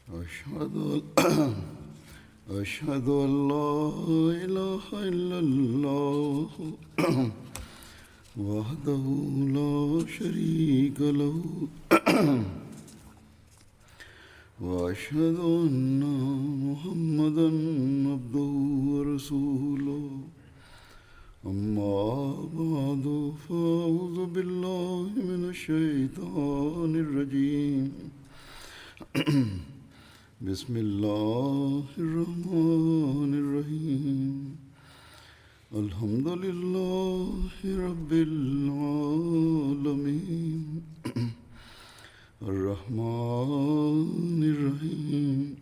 أشهد أشهد أن لا إله إلا الله وحده لا شريك له وأشهد أن محمدا عبده ورسوله أما بعد فأعوذ بالله من الشيطان الرجيم بسم الله الرحمن الرحيم الحمد لله رب العالمين الرحمن الرحيم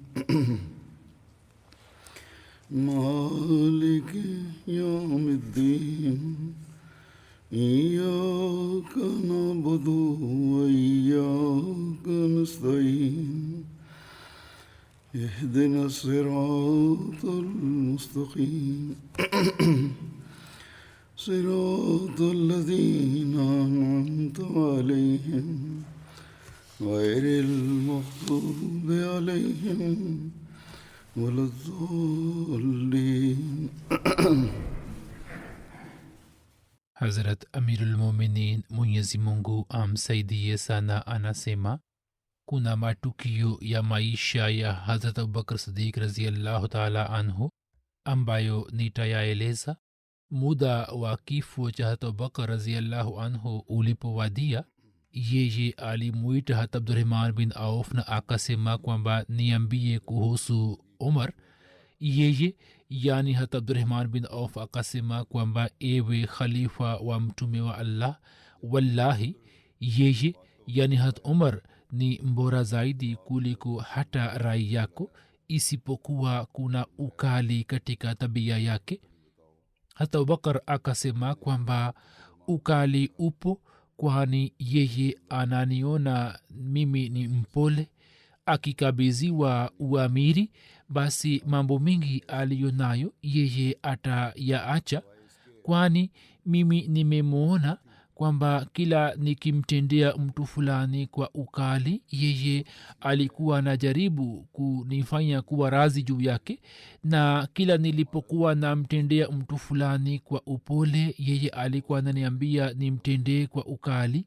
مالك يوم الدين إياك نعبد وإياك نستعين اهدنا الصراط المستقيم صراط الذين أنعمت عليهم غير المغضوب عليهم ولا الضالين. Hazrat Amirul Mominin Mwenyezi Mungu amsaidie sana anasema kuna matukio ya maisha ya Hazrat Abubakar Siddiq radhiyallahu ta'ala anhu ambayo nitayaeleza. Muda wa kifo cha Hazrat Abubakar radhiyallahu anhu ulipowadia, yeye alimuita Hazrat Abdurrahman bin Auf na akasema kwamba niambie kuhusu Umar. Yeye yani Hazrat Abdurrahman bin Auf akasema kwamba ewe khalifa wa mtume wa Allah, wallahi yeye yani Hazrat Umar ni mbora zaidi kuliko hata rai yako, isipokuwa kuna ukali katika tabia yake. Hata Abubakar akasema kwamba ukali upo, kwani yeye ananiona mimi ni mpole. Akikabiziwa uamiri, basi mambo mingi aliyonayo yeye atayaacha, kwani mimi nimemwona kwamba kila nikimtendea mtu fulani kwa ukali, yeye alikuwa anajaribu kunifanya kuwa razi juu yake, na kila nilipokuwa namtendea mtu fulani kwa upole, yeye alikuwa ananiambia nimtendee kwa ukali.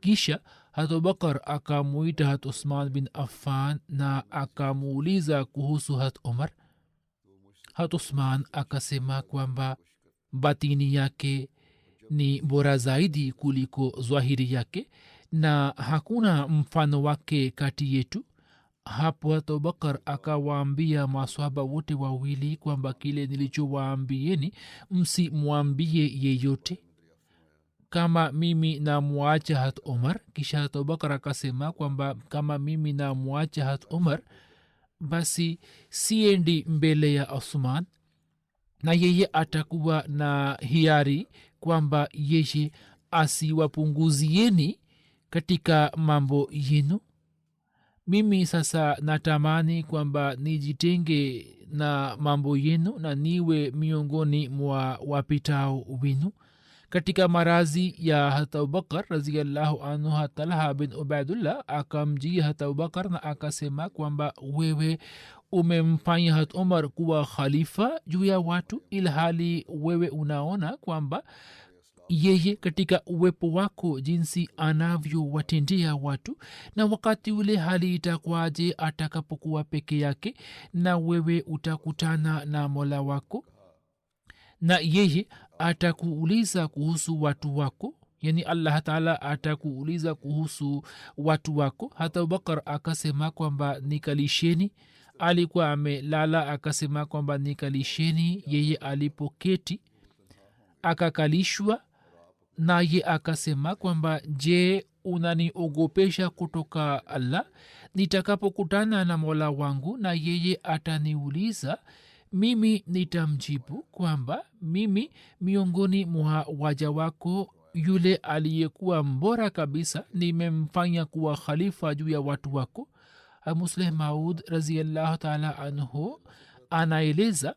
Kisha Hazrat Abubakar akamuita Hazrat Usman bin Affan na akamuuliza kuhusu Hazrat Umar. Hazrat Usman akasema kwamba batini yake ni bora zaidi kuliko zwahiri yake na hakuna mfano wake kati yetu. Hapo Hazrat Abubakar akawaambia maswahaba wote wawili kwamba kile nilichowaambieni msimwambie yeyote kama mimi namwacha Hazrat Umar. Kisha Hazrat Abubakar akasema kwamba kama mimi namwacha Hazrat Umar, basi siendi mbele ya Osman, na yeye atakuwa na hiari kwamba yeye asiwapunguzieni katika mambo yenu. Mimi sasa natamani kwamba nijitenge na mambo yenu na niwe miongoni mwa wapitao wenu. Katika marazi ya Hazrat Abubakar radhiyallahu anhu, Talha bin Ubaidullah akamjia Hazrat Abubakar na akasema kwamba wewe umemfanya Hazrat Umar kuwa khalifa juu ya watu, ilhali wewe unaona kwamba yeye katika uwepo wako jinsi anavyowatendea watu, na wakati ule hali itakwaje atakapokuwa peke yake na wewe utakutana na Mola wako na yeye atakuuliza kuhusu watu wako, yani Allah Taala atakuuliza kuhusu watu wako. Hata Abubakar akasema kwamba nikalisheni. Alikuwa amelala, akasema kwamba nikalisheni. Yeye alipoketi akakalishwa, naye akasema kwamba je, unaniogopesha kutoka Allah? Nitakapokutana na Mola wangu na yeye ataniuliza, mimi nitamjibu kwamba mimi miongoni mwa waja wako yule aliyekuwa mbora kabisa nimemfanya kuwa khalifa juu ya watu wako. Musleh Maud raziyallahu taala anhu anaeleza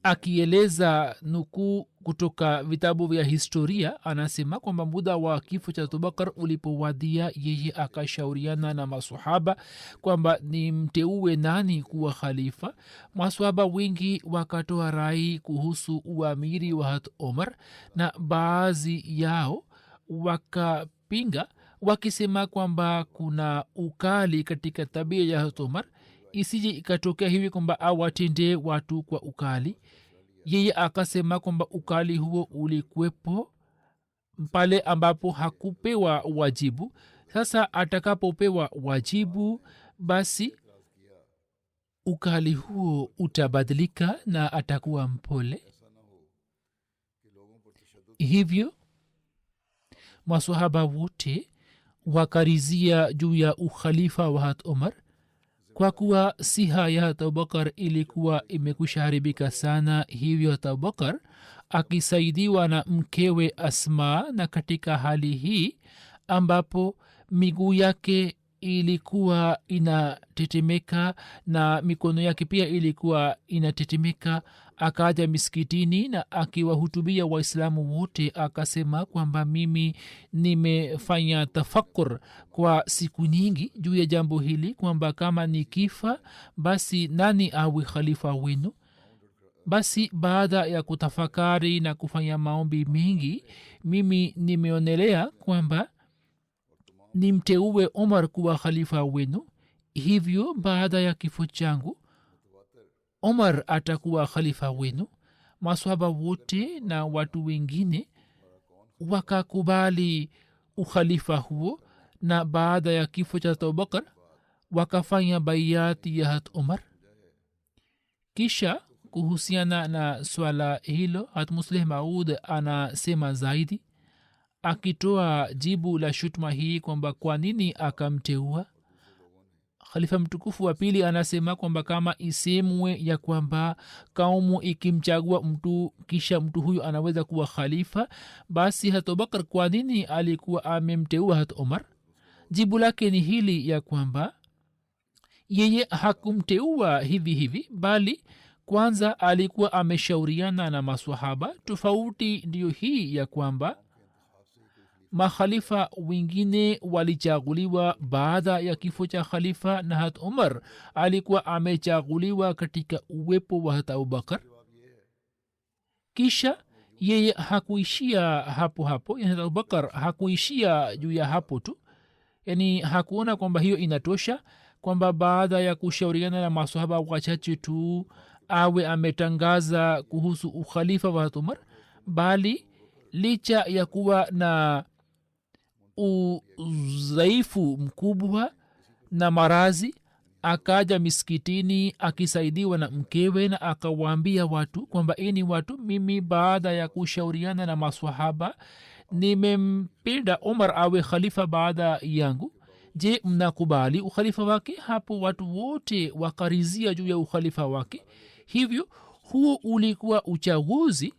akieleza nukuu kutoka vitabu vya historia anasema kwamba muda wa kifo cha abubakar ulipowadia yeye akashauriana na masahaba kwamba ni mteue nani kuwa khalifa. masahaba wengi wakatoa rai kuhusu uamiri wa hat omar na baadhi yao wakapinga wakisema kwamba kuna ukali katika tabia ya hat omar, isije ikatokea hivi kwamba awatendee watu kwa ukali. yeye akasema kwamba ukali huo ulikuwepo pale ambapo hakupewa wajibu. sasa atakapopewa wajibu basi ukali huo utabadilika na atakuwa mpole. hivyo masahaba wote wakarizia juu ya ukhalifa wa hat omar kwa kuwa siha ya hat abubakar ilikuwa imekushaharibika sana. hivyo hat abubakar akisaidiwa na mkewe asma, na katika hali hii ambapo miguu yake ilikuwa inatetemeka na mikono yake pia ilikuwa inatetemeka, akaja miskitini na akiwahutubia waislamu wote akasema kwamba mimi nimefanya tafakur kwa siku nyingi juu ya jambo hili kwamba kama ni kifa basi nani awe khalifa wenu. basi baada ya kutafakari na kufanya maombi mengi mimi nimeonelea kwamba nimteue omar kuwa khalifa wenu. hivyo baada ya kifo changu omar atakuwa khalifa wenu. maswahaba wote na watu wengine wakakubali ukhalifa huo, na baada ya kifo cha abubakar wakafanya baiati ya hat omar. kisha kuhusiana na swala hilo hat musleh maud anasema zaidi akitoa jibu la shutma hii kwamba kwa nini akamteua khalifa mtukufu wa pili. anasema kwamba kama isemwe ya kwamba kaumu ikimchagua mtu kisha mtu huyu anaweza kuwa khalifa, basi hat abubakar kwa nini alikuwa amemteua hat omar? jibu lake ni hili ya kwamba yeye hakumteua hivi hivi, bali kwanza alikuwa ameshauriana na maswahaba. tofauti ndiyo hii ya kwamba makhalifa wengine walichaguliwa baada ya kifo cha khalifa, na hat umar alikuwa amechaguliwa katika uwepo wa hat abubakar. kisha yeye hakuishia hapo hapo, yani hat abubakar hakuishia juu ya hapo tu, yani hakuona kwamba hiyo inatosha kwamba baada ya kushauriana na masahaba wachache tu awe ametangaza kuhusu ukhalifa wa hat umar, bali licha ya kuwa na udhaifu mkubwa na marazi akaja miskitini akisaidiwa na mkewe na akawaambia watu kwamba ini watu, mimi baada ya kushauriana na maswahaba nimempenda omar awe khalifa baada yangu. je, mnakubali ukhalifa wake? hapo watu wote wakarizia juu ya ukhalifa wake. hivyo huo ulikuwa uchaguzi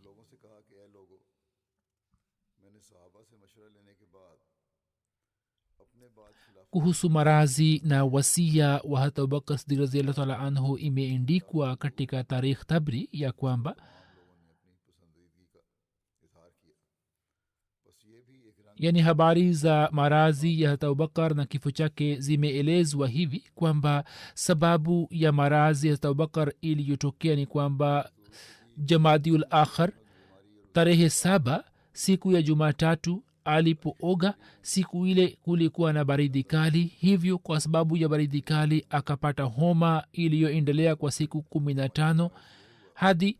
kuhusu marazi na wasia wa hat abubakar siddiq radhiallahu taala anhu. imeendikwa katika tarikh tabri ya kwamba yani habari za marazi ya hat abubakar na kifo chake zimeelezwa hivi kwamba sababu ya marazi ya hat abubakar iliyotokea ni kwamba jamadiul akhar tarehe 7 siku ya jumatatu alipooga, siku ile kulikuwa na baridi kali. hivyo kwa sababu ya baridi kali akapata homa iliyoendelea kwa siku 15 hadi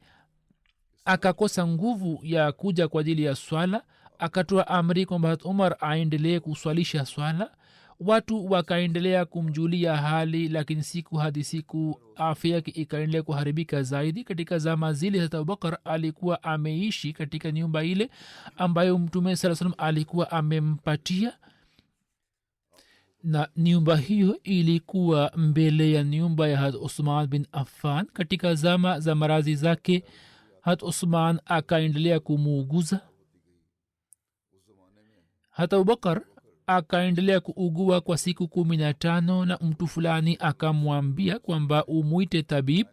akakosa nguvu ya kuja kwa ajili ya swala. akatoa amri kwamba umar aendelee kuswalisha swala. watu wakaendelea kumjulia hali, lakini siku hadi siku afya yake ikaendelea kuharibika zaidi. katika zama zile hata abubakar alikuwa ameishi katika nyumba ile ambayo mtume saa salam alikuwa amempatia, na nyumba hiyo ilikuwa mbele ya nyumba ya hat usman bin affan. katika zama za marazi zake hat usman akaendelea kumuuguza. hata abubakar akaendelea kuugua kwa siku 15 na mtu fulani akamwambia kwamba umwite tabib.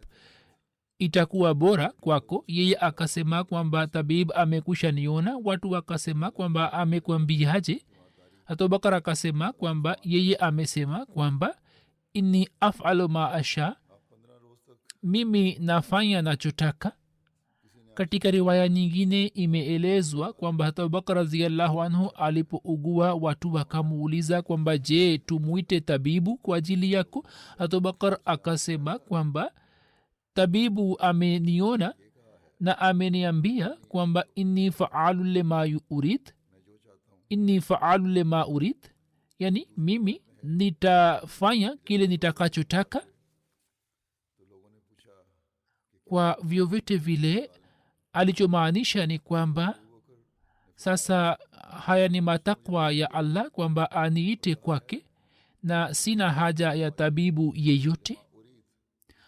itakuwa bora kwako. Yeye akasema kwamba tabib amekusha niona. Watu wakasema kwamba amekwambiaje? Abubakar akasema kwamba yeye amesema kwamba inni afalu ma asha, mimi nafanya nachotaka. Katika riwaya nyingine imeelezwa kwamba Abubakar radhiallahu anhu alipougua watu wakamuuliza kwamba je, tumuite tabibu kwa ajili yako? Abubakar akasema kwamba tabibu ameniona na ameniambia kwamba inni faalu lima urid, yani mimi nitafanya kile nitakachotaka. Kwa vyovyote vile alichomaanisha ni kwamba sasa haya ni matakwa ya Allah kwamba aniite kwake na sina haja ya tabibu yeyote.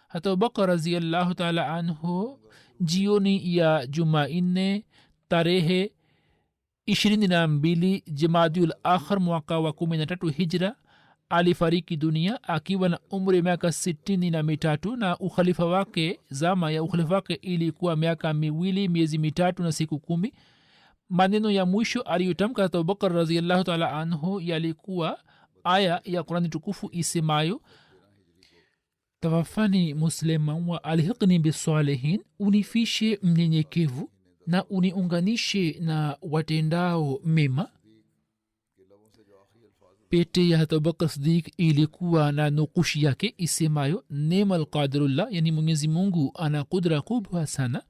hata Abubakar radhiallahu taala anhu jioni ya Jumanne tarehe 22 Jamadiul Akhir mwaka wa 13 hijra alifariki dunia akiwa na umri miaka 63 na ukhalifa wake, zama ya ukhalifa wake ilikuwa miaka 2 miezi 3 na siku 10. maneno ya mwisho aliyotamka Abubakar radhiallahu taala anhu yalikuwa aya ya Qur'ani tukufu isemayo tawafani musliman wa alhiqni bisalihin, unifishe mnyenyekevu na uniunganishe na watendao mema. pete ya Abubakar Siddiq ilikuwa na nukushi yake isemayo nemal qadirullah, yani Mwenyezi Mungu ana kudra kubwa sana.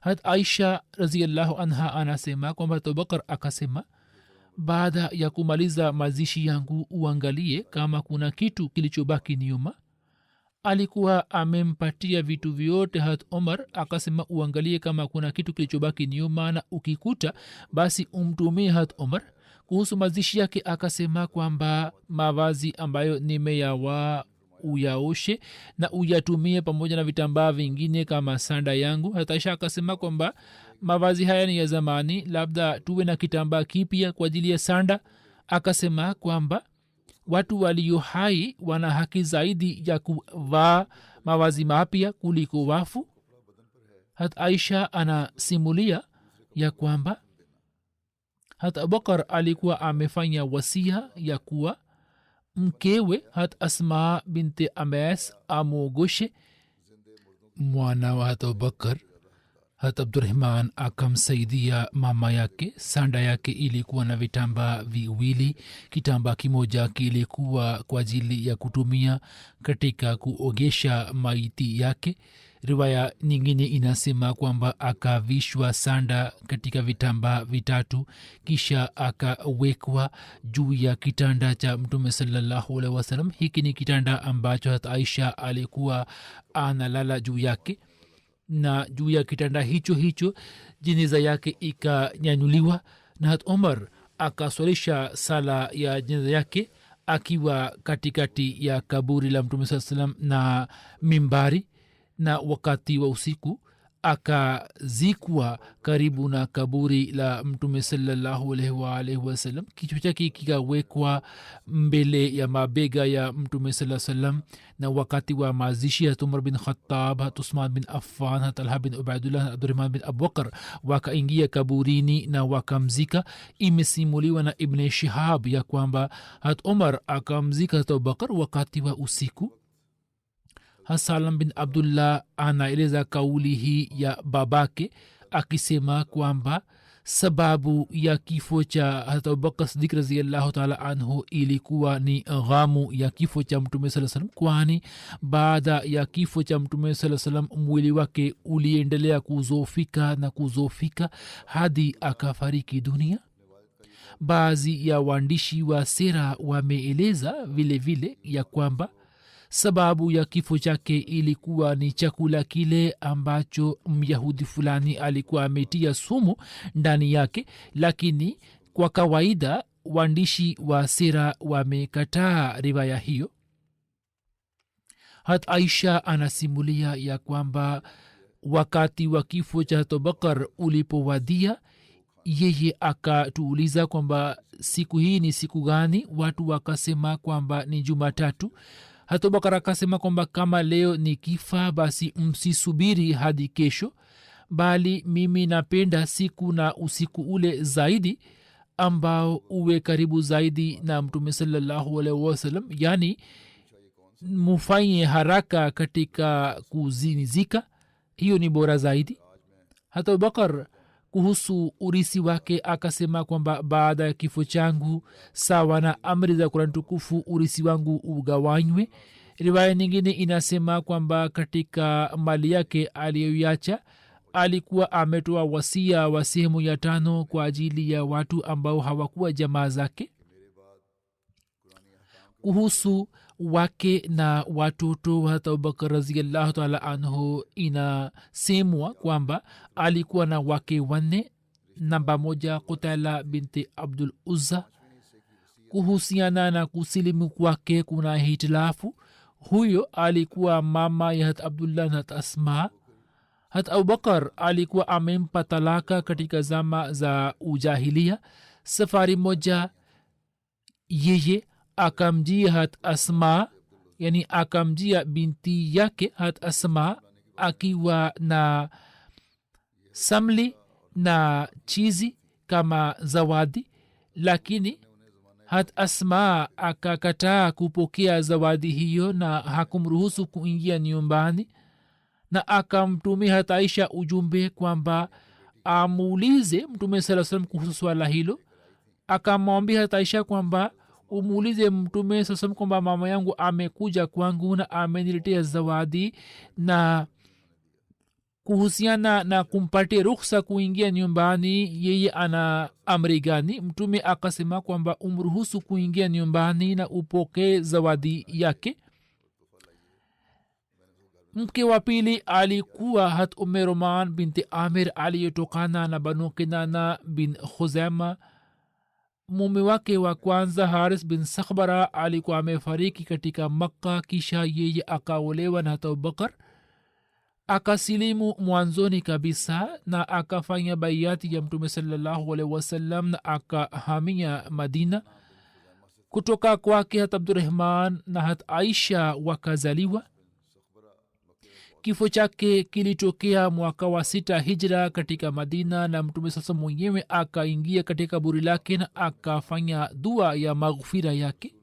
hat Aisha radhiallahu anha anasema kwamba Abubakar akasema, baada ya kumaliza mazishi yangu uangalie kama kuna kitu kilichobaki nyuma. alikuwa amempatia vitu vyote hat Omar, akasema uangalie kama kuna kitu kilichobaki nyuma na ukikuta basi umtumie hat Omar. kuhusu mazishi yake akasema kwamba mavazi ambayo nimeyavaa uyaoshe na uyatumie pamoja na vitambaa vingine kama sanda yangu. hata Aisha akasema kwamba mavazi haya ni ya zamani, labda tuwe na kitambaa kipya kwa ajili ya sanda. akasema kwamba watu walio hai wana haki zaidi ya kuvaa mavazi mapya kuliko wafu. hata Aisha anasimulia ya kwamba hata Abubakar alikuwa amefanya wasia ya kuwa mkewe hat Asma binti Amas amwogoshe. mwana wa hata Abubakar hata Abdurrahman akamsaidia mama yake. sanda yake ilikuwa na vitambaa viwili. kitambaa kimoja kilikuwa kwa ajili ya kutumia katika kuogesha maiti yake. riwaya nyingine inasema kwamba akavishwa sanda katika vitambaa vitatu, kisha akawekwa juu ya kitanda cha Mtume sallallahu alaihi wasallam. hiki ni kitanda ambacho hata Aisha alikuwa analala juu yake, na juu ya kitanda hicho jeneza yake ikanyanyuliwa, na hata Omar akaswalisha sala ya jeneza yake akiwa katikati ya kaburi la Mtume sallallahu alaihi wasallam na mimbari. na wakati wa usiku akazikwa karibu na kaburi la Mtume sallallahu alaihi wasallam. kichwa chake kikawekwa mbele ya mabega ya Mtume sallallahu alaihi wasallam. na wakati wa mazishi ya Umar bin Khattab, Uthman bin Affan, Talha bin Ubaidullah, Abdurrahman bin Abubakar wakaingia kaburini na wakamzika. imesimuliwa na Ibn Shihab ya kwamba hat Umar akamzika Abubakar wakati wa usiku. Salam bin Abdullah anaeleza kauli hii ya babake akisema kwamba sababu ya kifo cha Abubakar Siddiq radhiyallahu ta'ala anhu ilikuwa ni ghamu ya kifo cha Mtume sallallahu alaihi wasallam, kwani baada ya kifo cha Mtume sallallahu alaihi wasallam mwili wake uliendelea kuzofika hadi akafariki dunia. baadhi ya waandishi wa sera wameeleza vile vile ya kwamba sababu ya kifo chake ilikuwa ni chakula kile ambacho Myahudi fulani alikuwa ametia sumu ndani yake, lakini kwa kawaida waandishi wa sira wamekataa riwaya hiyo. hat Aisha anasimulia ya kwamba wakati wa kifo cha Abubakar ulipowadia, yeye akatuuliza kwamba siku hii ni siku gani. watu wakasema kwamba ni Jumatatu. hata Abubakar akasema kwamba kama leo ni kifa basi msisubiri hadi kesho, bali mimi napenda siku na usiku ule zaidi ambao uwe karibu zaidi na mtume sallallahu alaihi wasallam, yani mufanye haraka katika kuzinizika, hiyo ni bora zaidi. hata Abubakar kuhusu urisi wake akasema kwamba baada ya kifo changu sawa na amri za Qur'an tukufu urisi wangu ugawanywe. Riwaya nyingine inasema kwamba katika mali yake aliyoiacha alikuwa ametoa wasia wa sehemu ya 5 kwa ajili ya watu ambao hawakuwa jamaa zake. kuhusu wake na watoto hata Abubakar radhiyallahu ta'ala anhu inasemwa kwamba alikuwa na wake 4. namba 1 Qutala binti Abdul Uzza. kuhusiana na kusilimu kwake kuna hitilafu. huyo alikuwa mama ya hat Abdullah na hat Asma. hat Abubakar alikuwa amempa talaka katika zama za ujahilia. safari moja yeye akamjia hat Asma, yani akamjia binti yake hat Asma akiwa na samli na chizi kama zawadi, lakini hat Asma akakataa kupokea zawadi hiyo na hakumruhusu kuingia nyumbani, na akamtumia hat Aisha ujumbe kwamba amuulize mtume sallallahu alaihi wasallam kuhusu swala hilo. akamwambia hat Aisha kwamba umuulize mtume sallallahu kwamba mama yangu amekuja kwangu na ameniletea zawadi, na kuhusiana na kumpatia ruhusa kuingia nyumbani yeye ana amri gani. mtume akasema kwamba umruhusu kuingia nyumbani na upokee zawadi yake. mke wa pili alikuwa hat Roman binti Amir aliyetokana na Banu Kinana bin Khuzaima. mume wake wa kwanza Haris bin Sakhbara alikuwa amefariki katika Makka, kisha yeye akaolewa na Abubakar. akasilimu mwanzoni kabisa na akafanya baiati ya mtume sallallahu alaihi wasallam na akahamia Madina. kutoka kwake hat Abdurrahman na hat Aisha wakazaliwa. kifo chake kilitokea mwaka wa 6 hijra katika Madina, na mtume sasa mwenyewe akaingia katika buri lake na akafanya dua ya maghfira yake.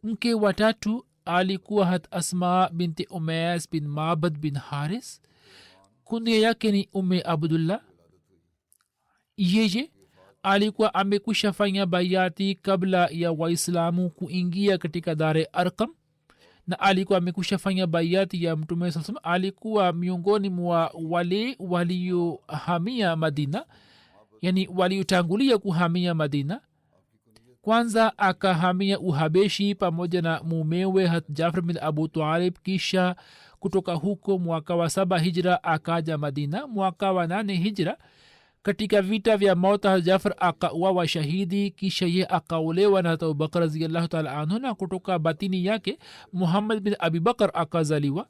mke wa 3 alikuwa hat Asma binti Umayas bin Mabad bin Haris. kunia yake ni Abdullah. yeye alikuwa amekwisha fanya bayati kabla ya waislamu kuingia katika Dare Arqam, na alikuwa amekwisha fanya bayati ya mtume sallallahu alaihi wasallam. alikuwa miongoni mwa wale waliohamia Madina, yani waliotangulia kuhamia Madina. kwanza akahamia Uhabeshi pamoja na mumewe hat Jafar bin Abu Talib, kisha kutoka huko mwaka wa 7 hijra akaja Madina. mwaka wa 8 hijra katika vita vya Mauta Jafar akauawa shahidi, kisha ye akaolewa na Abubakar radhiyallahu ta'ala anhu, na kutoka batini yake Muhammad bin Abi Bakar akazaliwa.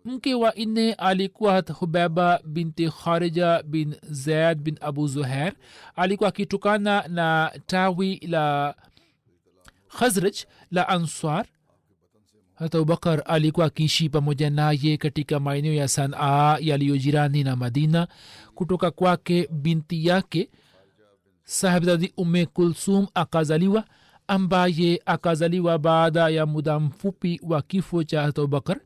mke wa 4 alikuwa hat Hubaba binti Kharija bin Zaid bin Abu Zuhair. alikuwa akitokana na tawi la Khazraj la Ansar. hata Abubakar alikuwa akiishi pamoja naye katika maeneo ya Sanaa yaliyojirani na Madina. kutoka kwake binti yake sahibzadi Kulsum akazaliwa, ambaye akazaliwa baada ya muda mfupi wa kifo cha Abubakar.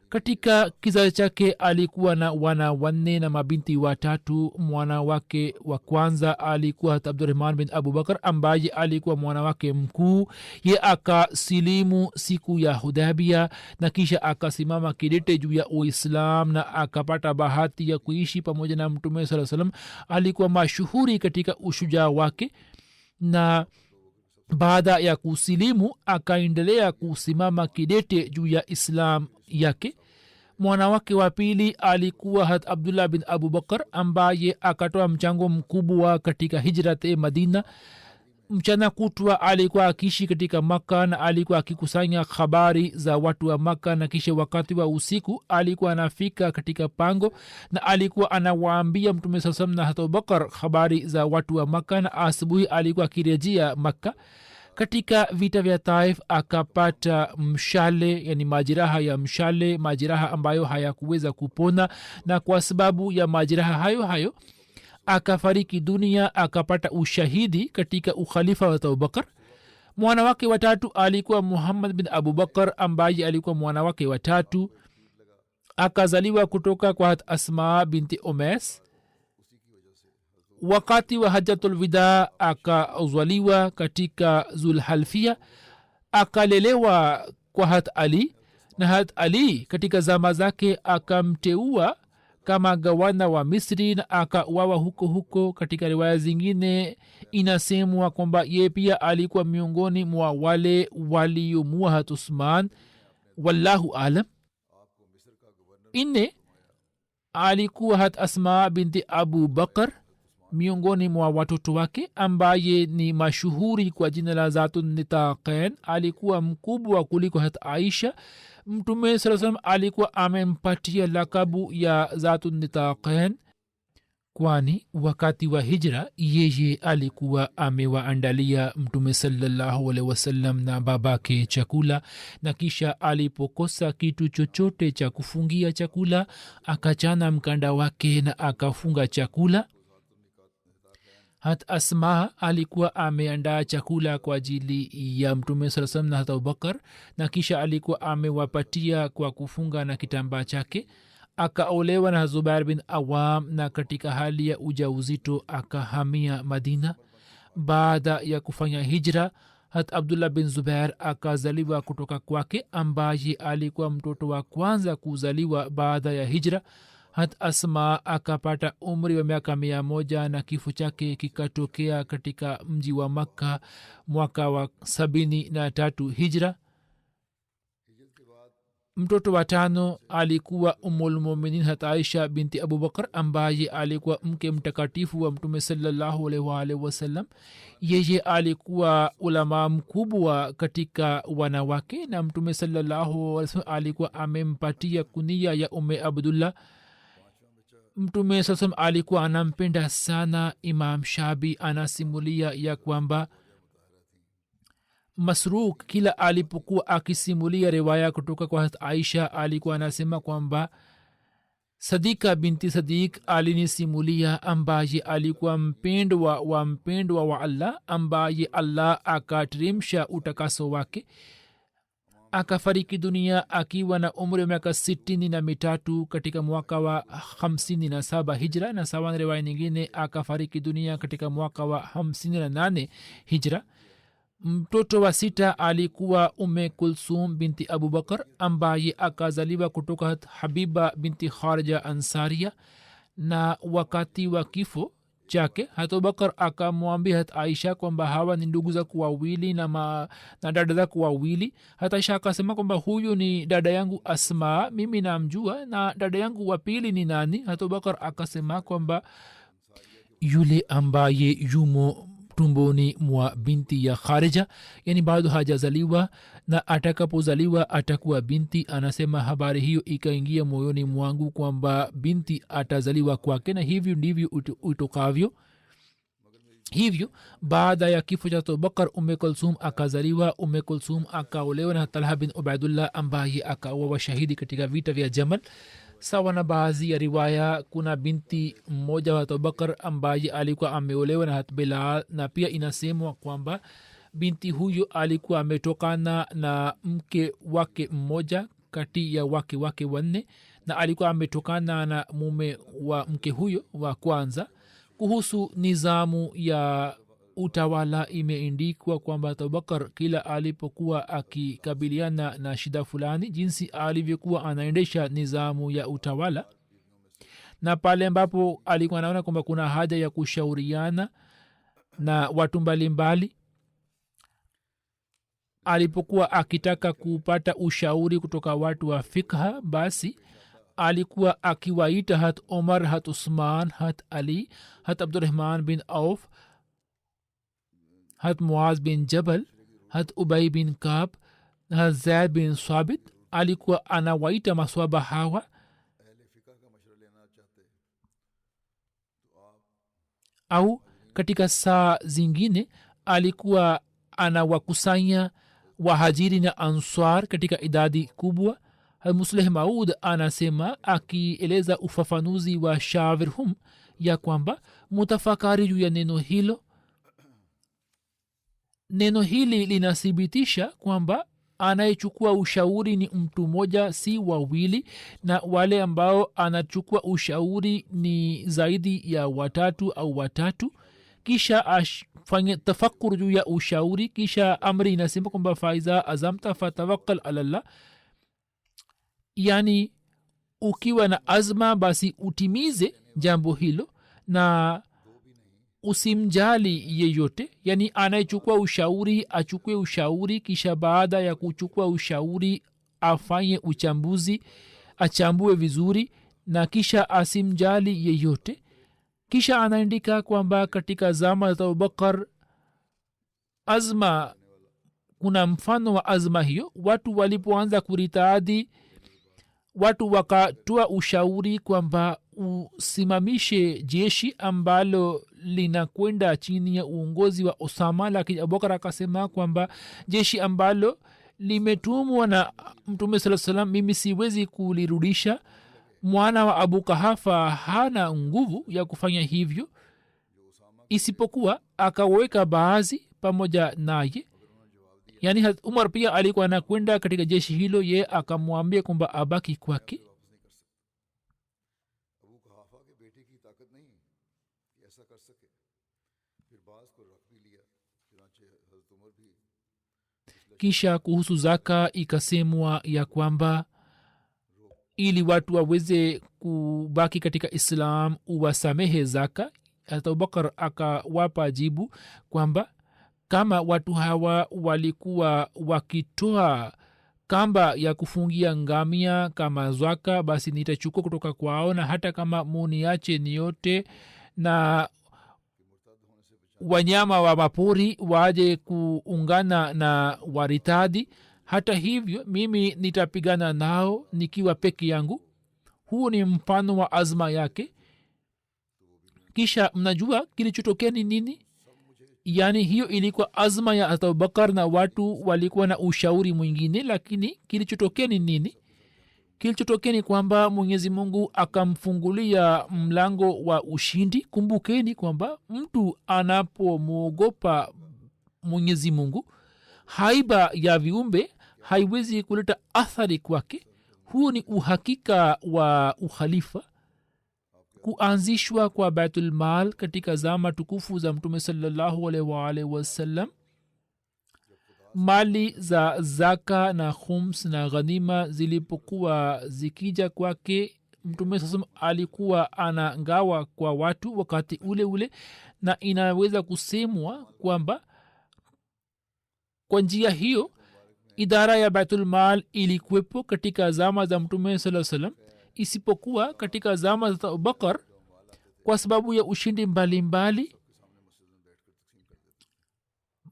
katika kizazi chake alikuwa na wana 4 na mabinti 3. mwana wake wa kwanza alikuwa hat Abdurrahman bin Abubakar, ambaye alikuwa mwana wake mkuu. ye akasilimu siku ya Hudaybiyah na kisha akasimama kidete juu ya Uislam na akapata bahati ya kuishi pamoja na mtume sallallahu alaihi wasallam. alikuwa mashuhuri katika ushujaa wake, na baada ya kusilimu akaendelea kusimama kidete juu ya Islam yake. mwana wake wa pili alikuwa hat Abdullah bin Abubakar, ambaye akatoa mchango mkubwa katika hijrate Madina. mchana kutwa alikuwa akiishi katika Makka na alikuwa akikusanya habari za watu wa Makka, na kisha wakati wa usiku alikuwa anafika katika pango na alikuwa anawaambia mtume sallallahu alaihi wasallam na Abubakar habari za watu wa Makka, na asubuhi alikuwa akirejea Makka. katika vita vya Taif akapata mshale, yani majeraha ya mshale, majeraha ambayo hayakuweza kupona, na kwa sababu ya majeraha hayo hayo akafariki dunia, akapata ushahidi katika ukhalifa wa Abubakar. Mwana wake watatu alikuwa Muhammad bin Abubakar ambaye alikuwa mwana wake watatu, akazaliwa kutoka kwa Asma binti Umais. Wakati wa Hajjatul Wida akazaliwa katika Zulhalfia, akalelewa kwa Hat Ali, na Hat Ali katika zama zake akamteua kama gavana wa Misri na akauawa huko huko. Katika riwaya zingine inasemwa kwamba ye pia alikuwa miongoni mwa wale waliomua Hat Usman, wallahu alam. Ine alikuwa Hat Asma binti Abu Bakar, miongoni mwa watoto wake, ambaye ni mashuhuri kwa jina la Zatun Nitaqain. Alikuwa mkubwa kuliko Hat Aisha. Mtume sallallahu alaihi wasallam alikuwa amempatia lakabu ya Zatun Nitaqain, kwani wakati wa hijra yeye alikuwa amewaandalia Mtume sallallahu alaihi wasallam na babake chakula, na kisha alipokosa kitu chochote cha kufungia chakula akachana mkanda wake na akafunga chakula. Hat Asma alikuwa ameandaa chakula kwa ajili ya Mtume sallallahu alaihi wasallam na Hat Abubakar, na kisha alikuwa amewapatia kwa kufunga na kitambaa chake. Akaolewa na Zubair bin Awam, na katika hali ya ujauzito akahamia Madina. Baada ya kufanya hijra, Hat Abdullah bin Zubair akazaliwa kutoka kwake, ambaye alikuwa mtoto wa kwanza kuzaliwa baada ya hijra. Hat Asma akapata umri wa miaka 100 na kifo chake kikatokea katika mji wa Makka mwaka wa 73 hijra. Mtoto wa tano alikuwa Ummul Mu'minin Hat Aisha binti Abubakar, ambaye alikuwa mke mtakatifu wa Mtume sallallahu alaihi wasallam. Yeye alikuwa ulama mkubwa katika wanawake, na Mtume sallallahu alaihi wasallam alikuwa amempatia kunia ya Umme Abdullah. Mtume sasam alikuwa anampenda sana. Imam Shabi anasimulia ya kwamba Masruq kila alipokuwa akisimulia riwaya kutoka kwa Aisha alikuwa anasema kwamba Sadika binti Sadiq alinisimulia, ambaye alikuwa mpendwa wa Allah, ambaye Allah akateremsha utakaso wake. Akafariki dunia akiwa na umri wa miaka 63 katika mwaka wa 57 hijra, na sawa na riwaya nyingine akafariki dunia katika mwaka wa 58 hijra. Mtoto wa sita alikuwa Umme Kulsum binti Abubakar, ambaye akazaliwa kutoka Habiba binti Kharija Ansaria. Na wakati wa kifo chake Hat Abubakar akamwambia Hat Aisha kwamba hawa ni ndugu zako wawili na dada zako wawili. Hat Aisha akasema kwamba huyu ni dada yangu Asma, mimi namjua, na dada yangu wa pili ni nani? Hat Abubakar akasema kwamba yule ambaye yumo tumboni mwa binti ya Kharija, yani bado hajazaliwa, na atakapozaliwa atakuwa binti. Anasema habari hiyo ikaingia moyoni mwangu kwamba binti atazaliwa kwake, na hivyo ndivyo utokavyo. Hivyo baada ya kifo cha Abubakar, Umme Kulsum akazaliwa. Umme Kulsum akaolewa na Talha bin Ubaidullah, ambaye akauawa shahidi katika vita vya Jamal. Sawa na baadhi ya riwaya, kuna binti mmoja wa Abubakar ambaye alikuwa ameolewa na Hat Bilal, na pia inasemwa kwamba binti huyo alikuwa ametokana na mke wake mmoja kati ya wake wanne, na alikuwa ametokana na mume wa mke huyo wa kwanza. Kuhusu nizamu ya utawala imeindikwa kwamba Abubakar kila alipokuwa akikabiliana na shida fulani, jinsi alivyokuwa anaendesha nizamu ya utawala, na pale ambapo alikuwa anaona kwamba kuna haja ya kushauriana na watu mbalimbali, alipokuwa akitaka kupata ushauri kutoka watu wa fikha, basi alikuwa akiwaita Hat Omar, Hat Usman, Hat Ali, Hat Abdurrahman bin Auf, Hat Muaz bin Jabal, Hat Ubay bin Kab, Hat Zaid bin Sabit. Alikuwa anawaita maswaba hawa, au katika saa zingine alikuwa anawakusanya wahajiri na answar katika idadi kubwa. Musleh Maud anasema akieleza ufafanuzi wa shawirhum ya kwamba mutafakari juu ya neno hilo. Neno hili linathibitisha kwamba anayechukua ushauri ni mtu mmoja, si wawili, na wale ambao anachukua ushauri ni zaidi ya watatu au watatu. Kisha afanye tafakur juu ya ushauri. Kisha amri inasema kwamba faiza azamta fatawakkal alallah, yani ukiwa na azma basi utimize jambo hilo na usimjali yeyote. Yani anayechukua ushauri achukue ushauri, kisha baada ya kuchukua ushauri afanye uchambuzi, achambue vizuri, na kisha asimjali yeyote. Kisha anaandika kwamba katika zama za Abubakar azma, kuna mfano wa azma hiyo. Watu walipoanza kuritaadi, watu wakatoa ushauri kwamba usimamishe jeshi ambalo linakwenda chini ya uongozi wa Osama, lakini Abubakar akasema kwamba jeshi ambalo limetumwa na Mtume sallallahu alaihi wasallam mimi siwezi kulirudisha. Mwana wa Abu Kahafa hana nguvu ya kufanya hivyo, isipokuwa akaweka baadhi pamoja naye. Yani Umar pia alikuwa anakwenda katika jeshi hilo, ye akamwambia kwamba abaki kwake. Kisha kuhusu zaka ikasemwa ya kwamba ili watu waweze kubaki katika Islam uwasamehe zaka. Abubakar akawapa jibu kwamba kama watu hawa walikuwa wakitoa kamba ya kufungia ngamia kama zaka, basi nitachukua kutoka kwao, na hata kama muniache ni yote na wanyama wa mapori waje kuungana na waritadi, hata hivyo mimi nitapigana nao nikiwa peke yangu. Huu ni mfano wa azma yake. Kisha mnajua kilichotokea ni nini? Yani hiyo ilikuwa azma ya Abubakar na watu walikuwa na ushauri mwingine, lakini kilichotokea ni nini? Kilichotokea ni kwamba Mwenyezi Mungu akamfungulia mlango wa ushindi. Kumbukeni kwamba mtu anapomwogopa Mwenyezi Mungu, haiba ya viumbe haiwezi kuleta athari kwake. Huu ni uhakika wa ukhalifa. Kuanzishwa kwa Baitul Mal katika zama tukufu za Mtume sallallahu alaihi wasallam, mali za zaka na khums na ghanima zilipokuwa zikija kwake, Mtume sasa alikuwa anagawa kwa watu wakati ule ule, na inaweza kusemwa kwamba kwa njia hiyo idara ya Baitul Mal ilikuwepo katika zama za Mtume sallallahu alaihi wasallam, isipokuwa katika zama za Abubakar kwa sababu ya ushindi mbalimbali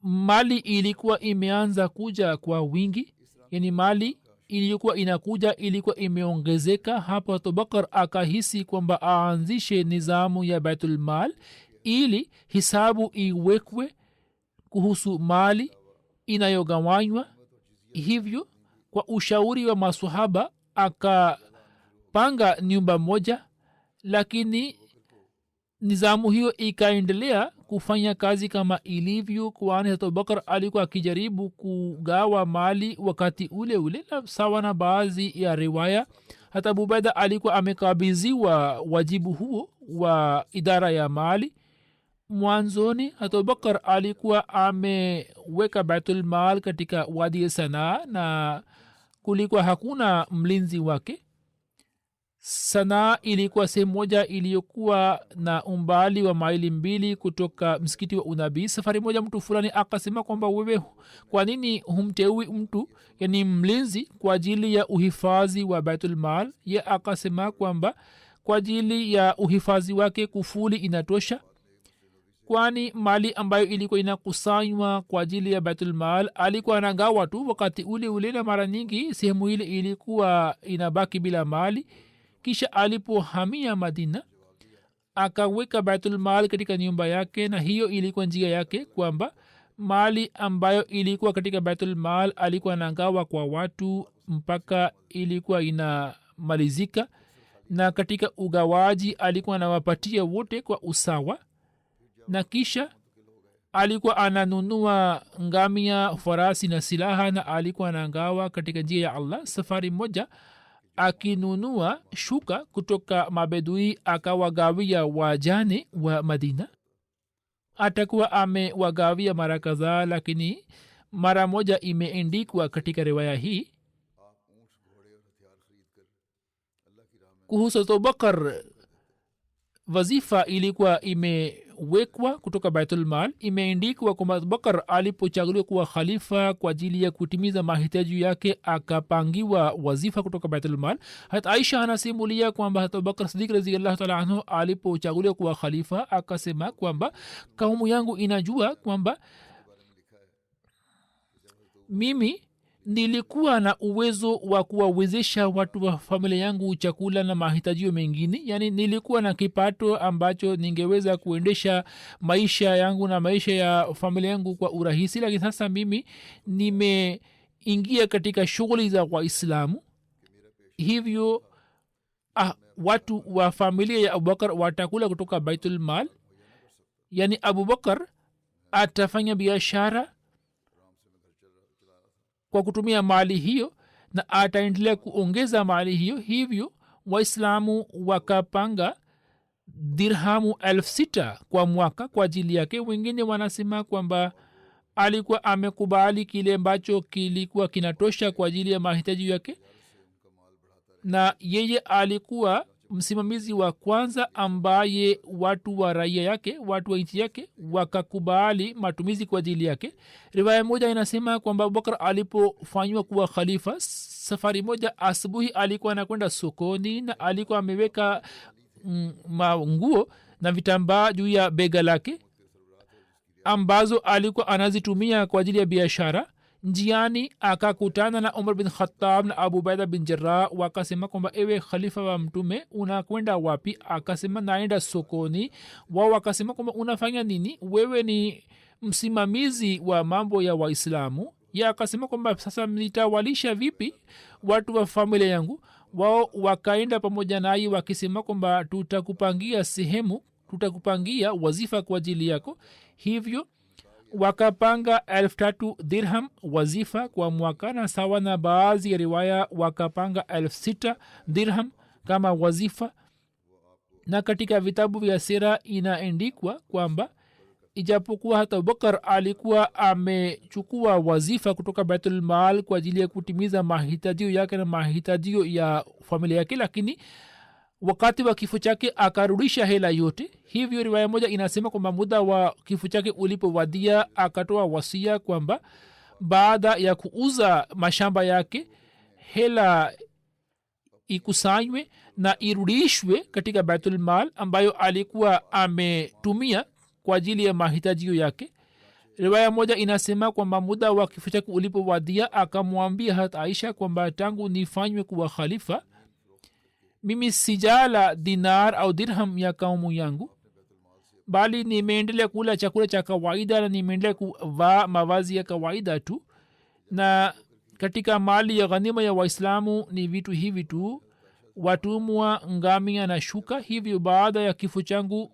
mali ilikuwa imeanza kuja kwa wingi. Yani mali ilikuwa inakuja ilikuwa imeongezeka. Hapo Abubakar akahisi kwamba aanzishe nizamu ya Baitul Mal ili hisabu iwekwe kuhusu mali inayogawanywa. Hivyo kwa ushauri wa maswahaba akapanga nyumba moja, lakini nizamu hiyo ikaendelea kufanya kazi kama ilivyo, kwani Abubakar alikuwa akijaribu kugawa mali wakati ule ule. Sawa na baadhi ya riwaya, hata Abu Ubaida alikuwa amekabidhiwa wajibu huo wa idara ya mali. Mwanzoni Abubakar alikuwa ameweka Baitul Mal katika Wadi Sanaa na kulikuwa hakuna mlinzi wake. Sanaa ilikuwa sehemu moja iliyokuwa na umbali wa maili 2 kutoka msikiti wa unabii. Safari moja mtu fulani akasema kwamba wewe kwa nini humteui mtu yani mlinzi kwa ajili ya uhifadhi wa Baitul Mal? Ye akasema kwamba kwa ajili ya uhifadhi wake kufuli inatosha, kwani mali ambayo ilikuwa inakusanywa kwa ajili ya Baitul Mal alikuwa anagawa tu wakati ule ule, na mara nyingi sehemu ile ilikuwa inabaki bila mali. Kisha alipohamia Madina akaweka Baitul Mal katika nyumba yake, na hiyo ilikuwa njia yake kwamba mali ambayo ilikuwa katika baitul mal alikuwa anagawa kwa watu mpaka ilikuwa inamalizika, na katika ugawaji alikuwa anawapatia wote kwa usawa, na kisha alikuwa ananunua ngamia, farasi na silaha, na alikuwa anagawa katika njia ya Allah. Safari moja akinunua shuka kutoka mabedui akawagawia wajane wa Madina. Atakuwa amewagawia mara kadhaa, lakini mara moja imeendikwa katika riwaya hii kuhusu Abubakar. Wazifa ilikuwa imewekwa kutoka baitul mal. Imeendikwa kwamba Abubakar alipochaguliwa kuwa khalifa kwa ajili ya kutimiza mahitaji yake akapangiwa wazifa kutoka baitul mal. hata Aisha anasimulia kwamba Abubakar Siddiq radhiyallahu ta'ala anhu alipochaguliwa kuwa khalifa akasema kwamba kaumu yangu inajua kwamba mimi nilikuwa na uwezo wa kuwawezesha watu wa familia yangu chakula na mahitajio mengine, yani nilikuwa na kipato ambacho ningeweza kuendesha maisha yangu na maisha ya familia yangu kwa urahisi. Lakini sasa mimi nimeingia katika shughuli za Waislamu, hivyo watu wa familia ya Abubakar watakula kutoka baitul mal, yani Abubakar atafanya biashara kwa kutumia mali hiyo na ataendelea kuongeza mali hiyo. Hivyo Waislamu wakapanga dirhamu 6,000 kwa mwaka kwa ajili yake. Wengine wanasema kwamba alikuwa amekubali kile ambacho kilikuwa kinatosha kwa ajili ya mahitaji yake, na yeye alikuwa msimamizi wa kwanza ambaye watu wa raia yake, watu wa nchi yake wakakubali matumizi kwa ajili yake. Riwaya moja inasema kwamba Abubakar alipofanywa kuwa khalifa, safari moja asubuhi alikuwa anakwenda sokoni na alikuwa ameweka manguo na vitambaa juu ya bega lake ambazo alikuwa anazitumia kwa ajili ya biashara. Njiani akakutana na Umar bin Khattab na Abu Ubaida bin Jarrah. Wakasema kwamba ewe khalifa wa mtume, unakwenda wapi? Akasema naenda sokoni. Wao wakasema kwamba unafanya nini? Wewe ni msimamizi wa mambo ya Waislamu. Ya akasema kwamba sasa nitawalisha vipi watu wa familia yangu? Wao wakaenda pamoja naye wakisema kwamba tutakupangia sehemu, tutakupangia wazifa kwa ajili yako. Hivyo wakapanga 3,000 dirham wazifa kwa mwaka, na sawa na baadhi ya riwaya wakapanga 6,000 dirham kama wazifa. Na katika vitabu vya sira inaendikwa kwamba ijapokuwa hata Abubakar alikuwa amechukua wazifa kutoka baitul mal kwa ajili ya kutimiza mahitajio yake na mahitajio ya familia yake, lakini wakati wa kifo chake akarudisha hela yote. Hivyo riwaya moja inasema kwamba muda wa kifo chake ulipowadia akatoa wasia kwamba baada ya kuuza mashamba yake hela ikusanywe na irudishwe katika baitul mal ambayo alikuwa ametumia kwa ajili ya mahitajio yake. Riwaya moja inasema kwamba muda wa kifo chake ulipowadia akamwambia hata Aisha kwamba tangu nifanywe kuwa khalifa mimi sijala dinar au dirham ya kaumu yangu, bali nimeendelea kula chakula cha kawaida na nimeendelea kuvaa mavazi ya kawaida tu, na katika mali ya ghanima ya Waislamu ni vitu hivi tu, watumwa, ngamia na shuka. Hivyo baada ya kifo changu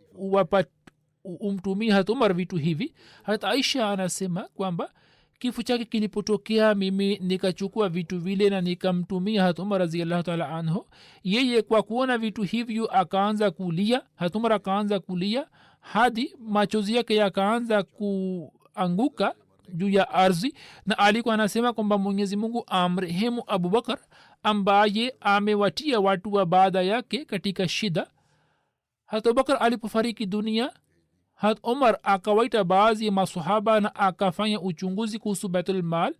umtumia hata Umar vitu hivi. Hata Aisha anasema kwamba kifo chake kilipotokea mimi nikachukua vitu vile na nikamtumia hata Umar radhiyallahu ta'ala anhu. Yeye kwa kuona vitu hivyo akaanza kulia. Hata Umar akaanza kulia hadi machozi yake yakaanza kuanguka juu ya ardhi, na alikuwa anasema kwamba Mwenyezi Mungu amrehemu Abubakar ambaye amewatia watu wa baada yake katika shida. Hata Abubakar alipofariki dunia, hat Umar akawaita baadhi ya masahaba na akafanya uchunguzi kuhusu baitul mal.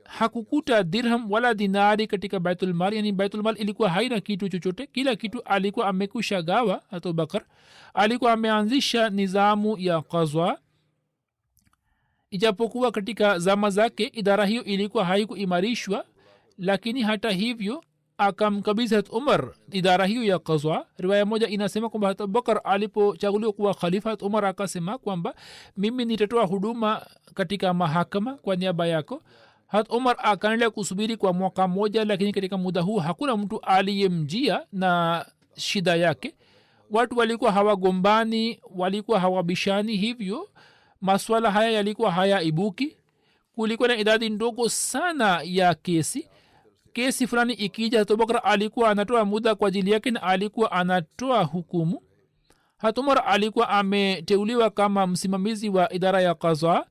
Hakukuta dirham wala dinari katika baitul mal, yani baitul mal ilikuwa haina kitu chochote, kila kitu alikuwa amekusha gawa. Hata Abubakar alikuwa ameanzisha nizamu ya qazwa, ijapokuwa katika zama zake idara hiyo ilikuwa haikuimarishwa, lakini hata hivyo akamkabidhi Hazrat Umar idara hiyo ya qadha. Riwaya moja inasema kwamba Hazrat Abubakar alipochaguliwa kuwa khalifa, Hazrat Umar akasema kwamba mimi nitatoa huduma katika mahakama kwa niaba yako. Hazrat Umar akaendelea kusubiri kwa mwaka mmoja, lakini katika muda huu hakuna mtu aliyemjia na shida yake. Watu walikuwa hawagombani, walikuwa hawabishani, hivyo maswala haya yalikuwa hayaibuki. Kulikuwa na idadi ndogo sana ya kesi fulani ikija, Hazrat Abubakar alikuwa anatoa muda kwa ajili yake na alikuwa anatoa hukumu. Hazrat Umar alikuwa ameteuliwa kama msimamizi wa idara ya qadha,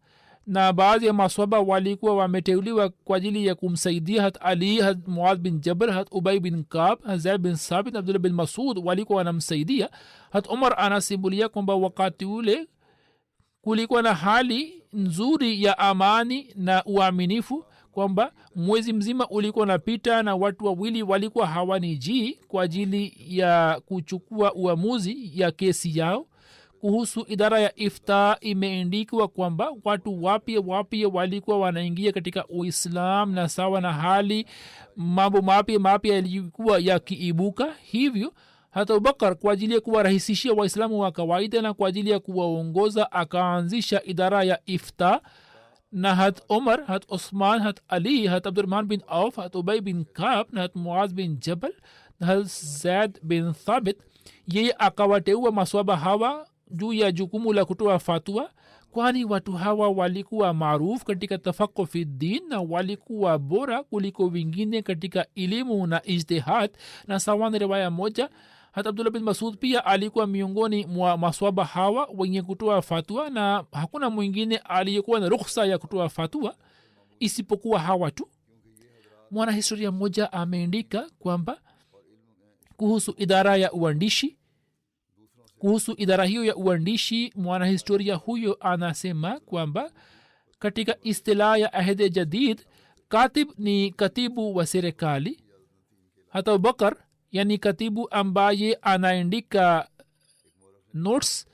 na baadhi ya maswahaba walikuwa wameteuliwa kwa ajili ya kumsaidia. Hazrat Ali, Hazrat Muadh bin Jabal, Hazrat Ubay bin Kab, Hazrat Zaid bin Sabit, Abdullah bin Masud walikuwa wanamsaidia. Hazrat Umar anasimulia kwamba wakati ule kulikuwa na hali nzuri ya amani na uaminifu, kwamba mwezi mzima ulikuwa napita na watu wawili walikuwa hawanijii kwa ajili ya kuchukua uamuzi ya kesi yao. Kuhusu idara ya ifta imeandikwa kwamba watu wapya walikuwa wanaingia katika Uislam, na sawa na hali mambo mapya yalikuwa yakiibuka. Hivyo hata Abubakar kwa ajili ya kuwarahisishia waislamu wa kawaida na kwa ajili ya kuwaongoza akaanzisha idara ya ifta, na hat Umar, hat Osman, hat Ali, hat Abdurrahman bin Auf, hat Ubay bin Kab, na hat Muaz bin Jabal, na hat Zaid bin Thabit, yeye akawateua maswahaba hawa juu ya jukumu la kutoa fatwa, kwani watu hawa walikuwa maarufu katika tafaqquh fi din na walikuwa bora kuliko wengine katika elimu na ijtihad. Na sawa na riwaya moja, hata Abdullah bin Masud pia alikuwa miongoni mwa maswahaba hawa wenye kutoa fatwa, na hakuna mwingine aliyekuwa na ruhusa ya kutoa fatwa isipokuwa hawa tu. Mwanahistoria mmoja ameandika kwamba kuhusu idara ya uandishi, kuhusu idara hiyo ya uandishi, mwanahistoria huyo anasema kwamba katika istilah ya ahde jadid, katib ni katibu wa serikali. hata Abubakar yani katibu ambaye anaandika notes,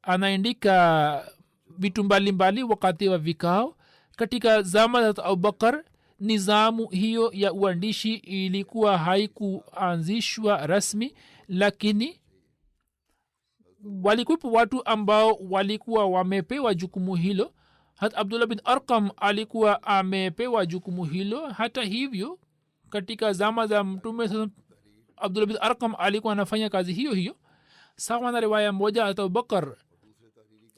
anaandika vitu mbalimbali wakati wa vikao. Katika zama za Abubakar nizamu hiyo ya uandishi ilikuwa haikuanzishwa rasmi, lakini walikuwepo watu ambao walikuwa wamepewa jukumu hilo. hata Abdullah bin Arqam alikuwa amepewa jukumu hilo. Hata hivyo katika zama za Mtume Abdullah bin Arqam alikuwa anafanya kazi hiyo. Sawa na riwaya moja, hata Abubakar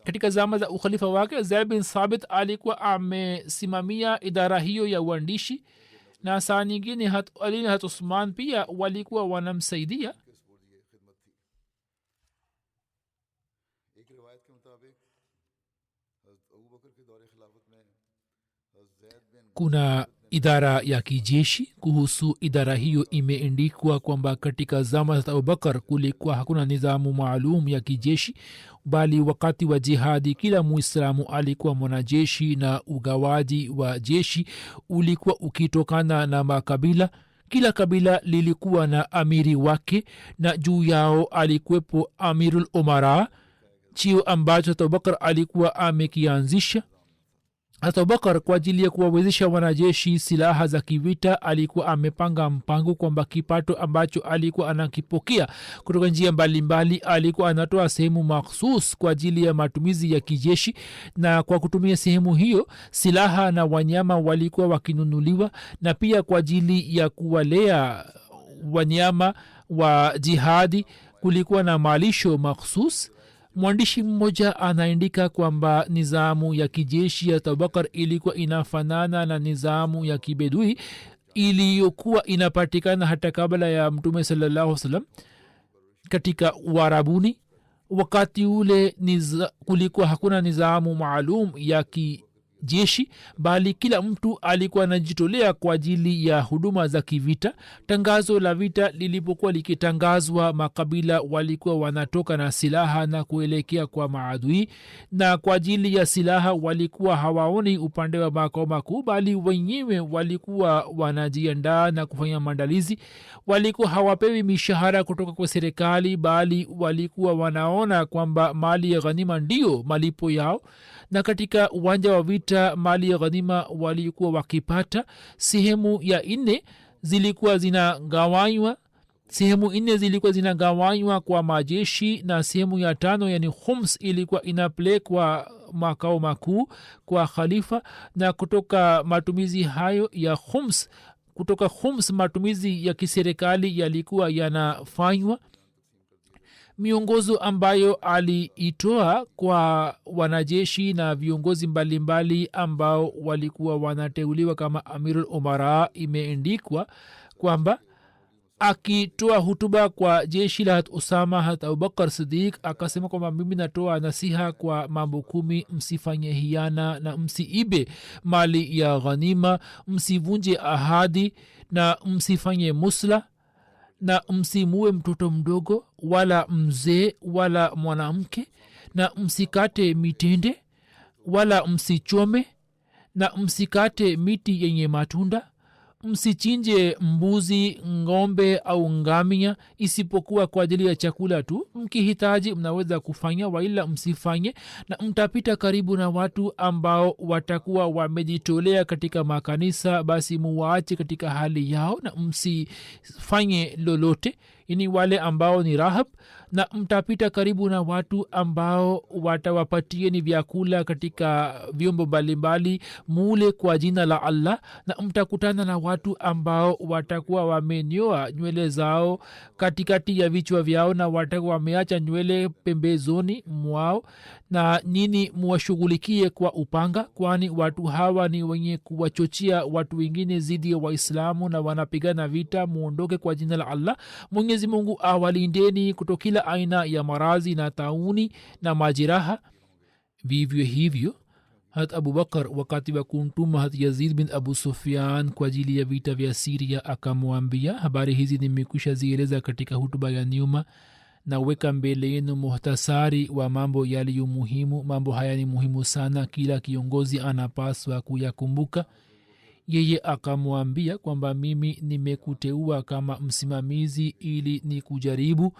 katika zama za ukhalifa wake, Zaid bin Sabit alikuwa amesimamia idara hiyo ya uandishi, na saa nyingine hata Ali na hata Usman pia walikuwa wanamsaidia. Kuna idara ya kijeshi. Kuhusu idara hiyo imeandikwa kwamba katika zama za Abubakar kulikuwa hakuna nizamu maalum ya kijeshi, bali wakati wa jihadi kila muislamu alikuwa mwanajeshi, na ugawaji wa jeshi ulikuwa ukitokana na makabila. Kila kabila lilikuwa na amiri wake, na juu yao alikuwepo amirul umara, chio ambacho Abubakar alikuwa amekianzisha. hata Abubakar kwa ajili ya kuwawezesha wanajeshi silaha za kivita alikuwa amepanga mpango kwamba kipato ambacho alikuwa anakipokea kutoka njia mbalimbali alikuwa anatoa sehemu makhsus kwa ajili ya matumizi ya kijeshi, na kwa kutumia sehemu hiyo silaha na wanyama walikuwa wakinunuliwa, na pia kwa ajili ya kuwalea wanyama wa jihadi kulikuwa na malisho makhsus. Mwandishi mmoja anaandika kwamba nizamu ya kijeshi ya Abubakar ilikuwa inafanana na nizamu ya kibedui iliyokuwa inapatikana hata kabla ya Mtume sallallahu alaihi wasallam katika Uarabuni. Wakati ule kulikuwa hakuna nizamu maalum ya kijeshi, bali kila mtu alikuwa anajitolea kwa ajili ya huduma za kivita. Tangazo la vita lilipokuwa likitangazwa, makabila walikuwa wanatoka na silaha na kuelekea kwa maadui, na kwa ajili ya silaha walikuwa hawaoni upande wa makao makuu, bali wenyewe walikuwa wanajiandaa na kufanya maandalizi. Walikuwa hawapewi mishahara kutoka kwa serikali, bali walikuwa wanaona kwamba mali ya ghanima ndio malipo yao, na katika uwanja wa vita mali ya ghanima walikuwa wakipata. Sehemu ya 4 zilikuwa zinagawanywa, sehemu 4 zilikuwa zinagawanywa kwa majeshi, na sehemu ya 5 yani khums ilikuwa inapelekwa makao makuu kwa khalifa. Na kutoka matumizi hayo ya khums, kutoka khums matumizi ya kiserikali yalikuwa yanafanywa. Miongozo ambayo aliitoa kwa wanajeshi na viongozi mbalimbali ambao walikuwa wanateuliwa kama amirul umara imeandikwa kwamba akitoa hutuba kwa jeshi la Usama, hat Abubakar Siddiq akasema kwamba mimi natoa nasiha kwa mambo 10: msifanye hiana na msiibe mali ya ghanima, msivunje ahadi na msifanye musla, na msimue mtoto mdogo wala mzee wala mwanamke, na msikate mitende wala msichome, na msikate miti yenye matunda, msichinje mbuzi, ngombe au ngamia isipokuwa kwa ajili ya chakula tu. Mkihitaji mnaweza kufanya, waila msifanye. Na mtapita karibu na watu ambao watakuwa wamejitolea katika makanisa, basi muwaache katika hali yao na msifanye lolote, ini wale ambao ni rahab. Na mtapita karibu na watu ambao watawapatieni vyakula katika vyombo mbalimbali, mule kwa jina la Allah. Na mtakutana na watu ambao watakuwa wamenyoa nywele zao katikati ya vichwa vyao, na watakuwa wameacha nywele pembezoni mwao, na nini muwashughulikie kwa upanga, kwani watu hawa ni wenye kuwachochea watu wengine zidi ya Waislamu na wanapigana vita. muondoke kwa jina la Allah. Mwenyezi Mungu awalindeni kutoka kila aina ya marazi na tauni na majeraha. Vivyo hivyo hat Abubakar wakati wa kumtuma hat Yazid bin Abu Sufyan kwa ajili ya vita vya Syria akamwambia, habari hizi nimekwisha zieleza katika hutuba ya nyuma, na weka mbele yenu muhtasari wa mambo yaliyo muhimu. Mambo haya ni muhimu sana, kila kiongozi anapaswa kuyakumbuka. Yeye akamwambia kwamba mimi nimekuteua kama msimamizi ili nikujaribu,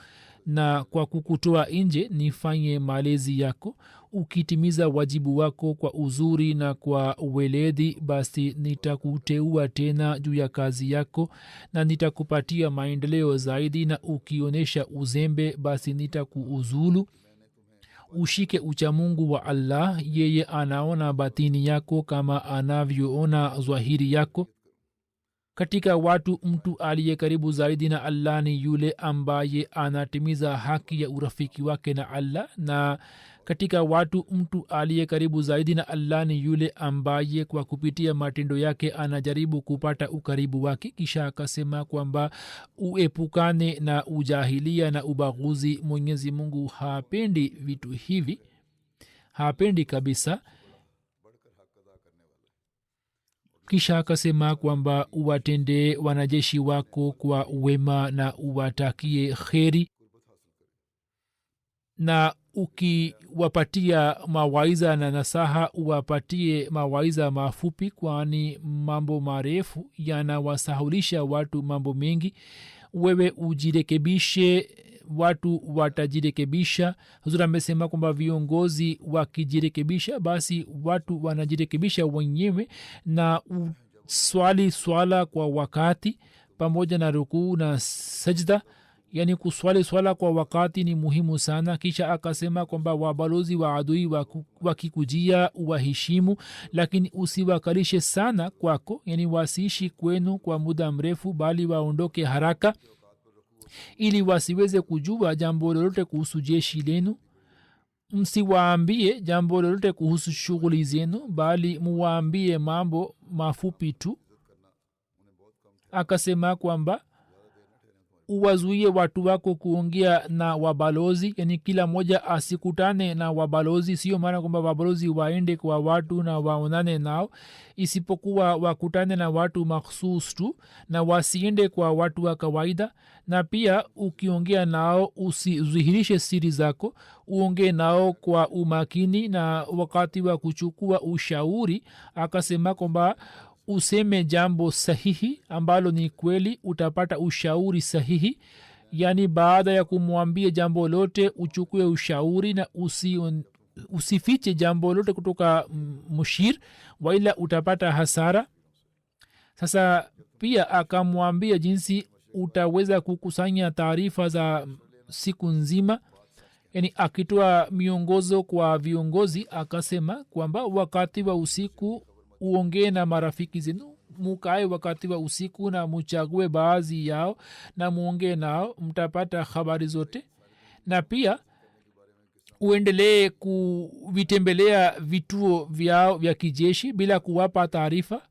na kwa kukutoa nje nifanye malezi yako. Ukitimiza wajibu wako kwa uzuri na kwa weledi, basi nitakuteua tena juu ya kazi yako na nitakupatia maendeleo zaidi, na ukionyesha uzembe basi nitakuuzulu. Ushike uchamungu wa Allah, yeye anaona batini yako kama anavyoona zahiri yako. Katika watu mtu aliye karibu zaidi na Allah ni yule ambaye anatimiza haki ya urafiki wake na Allah, na katika watu mtu aliye karibu zaidi na Allah ni yule ambaye kwa kupitia matendo yake anajaribu kupata ukaribu wake. Kisha akasema kwamba uepukane na ujahilia na ubaguzi. Mwenyezi Mungu hapendi vitu hivi, hapendi kabisa. Kisha akasema kwamba uwatende wanajeshi wako kwa wema na uwatakie kheri, na ukiwapatia mawaiza na nasaha uwapatie mawaiza mafupi, kwani mambo marefu yanawasahulisha watu mambo mengi. Wewe ujirekebishe, watu watajirekebisha. Huzur amesema kwamba viongozi wakijirekebisha basi watu wanajirekebisha wenyewe, na swali swala kwa wakati pamoja na rukuu na sajda, yani kuswali swala kwa wakati ni muhimu sana. Kisha akasema kwamba wabalozi wa adui wakikujia uwaheshimu, lakini usiwakalishe sana kwako, yani wasiishi kwenu kwa muda mrefu, bali waondoke haraka ili wasiweze kujua jambo lolote kuhusu jeshi lenu. Msiwaambie jambo lolote kuhusu shughuli zenu, bali muwaambie mambo mafupi tu. Akasema kwamba uwazuie watu wako kuongea na wabalozi, yani kila moja asikutane na wabalozi. Sio maana kwamba wabalozi waende kwa watu na waonane nao, isipokuwa wakutane na watu makhsus tu, na wasiende kwa watu wa kawaida. Na pia ukiongea nao usizihirishe siri zako, uongee nao kwa umakini na wakati wa kuchukua ushauri. Akasema kwamba useme jambo sahihi ambalo ni kweli, utapata ushauri sahihi. Yani baada ya kumwambia jambo lote uchukue ushauri, na usifiche jambo lote kutoka mushir, waila utapata hasara. sasa pia akamwambia jinsi utaweza kukusanya taarifa za siku nzima, yani akitoa miongozo kwa viongozi akasema kwamba wakati wa usiku uongee na marafiki zenu, mukae wakati wa usiku na muchague baadhi yao na muongee nao, mtapata habari zote. Na pia uendelee kuvitembelea vituo vyao vya kijeshi bila kuwapa taarifa,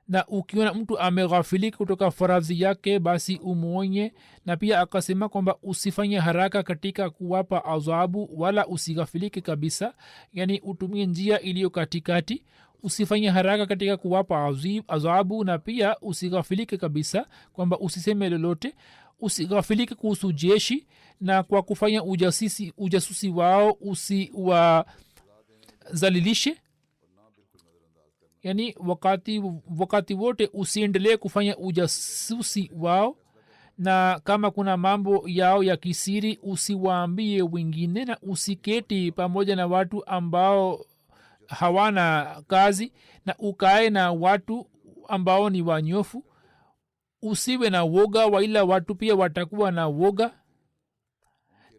na ukiona mtu ameghafilika kutoka faradhi yake basi umwonye. Na pia akasema kwamba usifanye haraka katika kuwapa adhabu wala usighafilike kabisa, yani utumie njia iliyo katikati. Usifanye haraka katika kuwapa adhabu na pia usighafilike kabisa, kwamba usiseme lolote, usighafilike kuhusu jeshi, na kwa kufanya ujasusi wao usiwazalilishe. yani wakati wote usiendelee kufanya ujasusi wao, na kama kuna mambo yao ya kisiri usiwaambie wengine, na usiketi pamoja na watu ambao hawana kazi, na ukae na watu ambao ni wanyofu. Usiwe na woga, waila watu pia watakuwa na woga.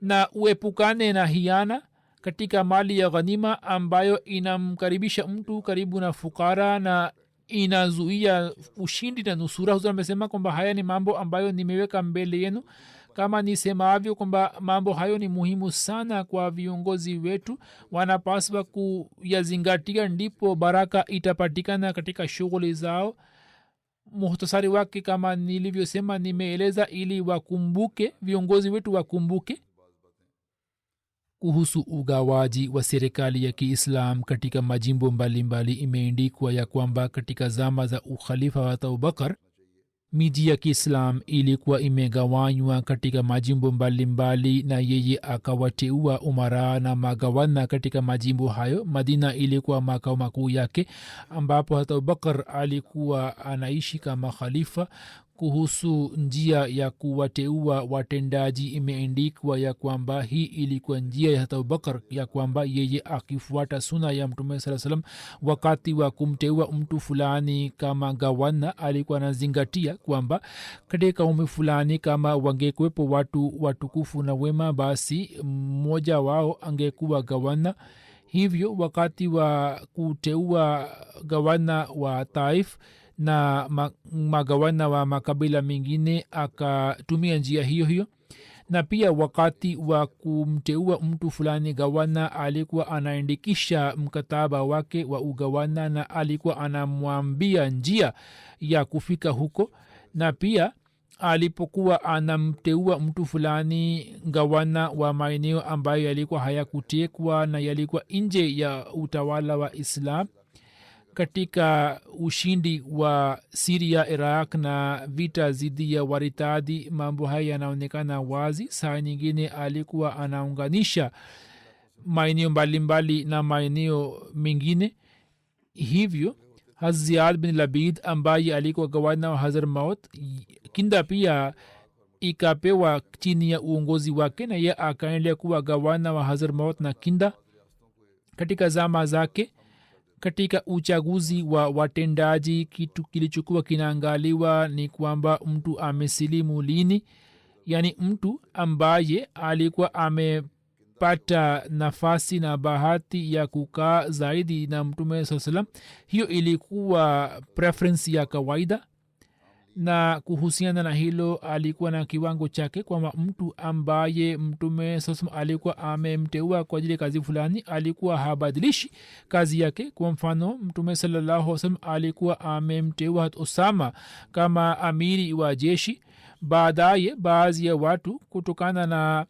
Na uepukane na hiana katika mali ya ghanima ambayo inamkaribisha mtu karibu na fukara na inazuia ushindi na nusura. Huzur amesema kwamba haya ni mambo ambayo nimeweka mbele yenu. Kama nisemavyo kwamba mambo hayo ni muhimu sana kwa viongozi wetu, wanapaswa kuyazingatia, ndipo baraka itapatikana katika shughuli zao. Muhtasari wake kama nilivyosema nimeeleza ili wakumbuke, viongozi wetu wakumbuke. Kuhusu ugawaji wa serikali ya Kiislam katika majimbo mbalimbali, imeandikwa ya kwamba katika zama za ukhalifa wa Abubakar miji ya Kiislam ilikuwa imegawanywa katika majimbo mbalimbali, na yeye akawateua umara na magawana katika majimbo hayo. Madina ilikuwa makao makuu yake, ambapo hata Abubakar alikuwa anaishi kama khalifa. Kuhusu njia ya kuwateua watendaji, imeandikwa ya kwamba hii ilikuwa njia ya hata Abubakar, ya kwamba yeye akifuata suna ya Mtume SAW salam, wakati wa kumteua mtu fulani kama gawana alikuwa anazingatia kwamba katika kaumu fulani kama wangekuwepo watu watukufu na wema, basi mmoja wao angekuwa gawana. Hivyo wakati wa kuteua gawana wa Taif na magawana wa makabila mengine akatumia njia hiyo hiyo. Na pia wakati wa kumteua mtu fulani gawana alikuwa anaandikisha mkataba wake wa ugawana, na alikuwa anamwambia njia ya kufika huko. Na pia alipokuwa anamteua mtu fulani gawana wa maeneo ambayo yalikuwa hayakutekwa na yalikuwa nje ya utawala wa Islam, katika ushindi wa Syria, Iraq na vita zidi ya waritadi, mambo haya yanaonekana wazi. Saa nyingine alikuwa anaunganisha maeneo mbalimbali na maeneo mengine. Hivyo Ziyad bin Labid ambaye alikuwa gavana wa Hazarmaut, Kinda pia ikapewa chini ya uongozi wake, na ye akaendelea kuwa gavana wa Hazarmaut na Kinda. Katika zama zake, katika uchaguzi wa watendaji, kitu kilichokuwa kinaangaliwa ni kwamba mtu amesilimu lini, yani mtu ambaye alikuwa amepata nafasi na bahati ya kukaa zaidi na Mtume SAW salam. Hiyo ilikuwa preference ya kawaida, na kuhusiana na hilo alikuwa na kiwango chake, kwamba mtu ambaye Mtume SAW alikuwa amemteua kwa ajili ya kazi fulani alikuwa habadilishi kazi yake. Kwa mfano, Mtume SAW alikuwa amemteua Usama kama amiri wa jeshi. Baadaye baadhi ya watu kutokana na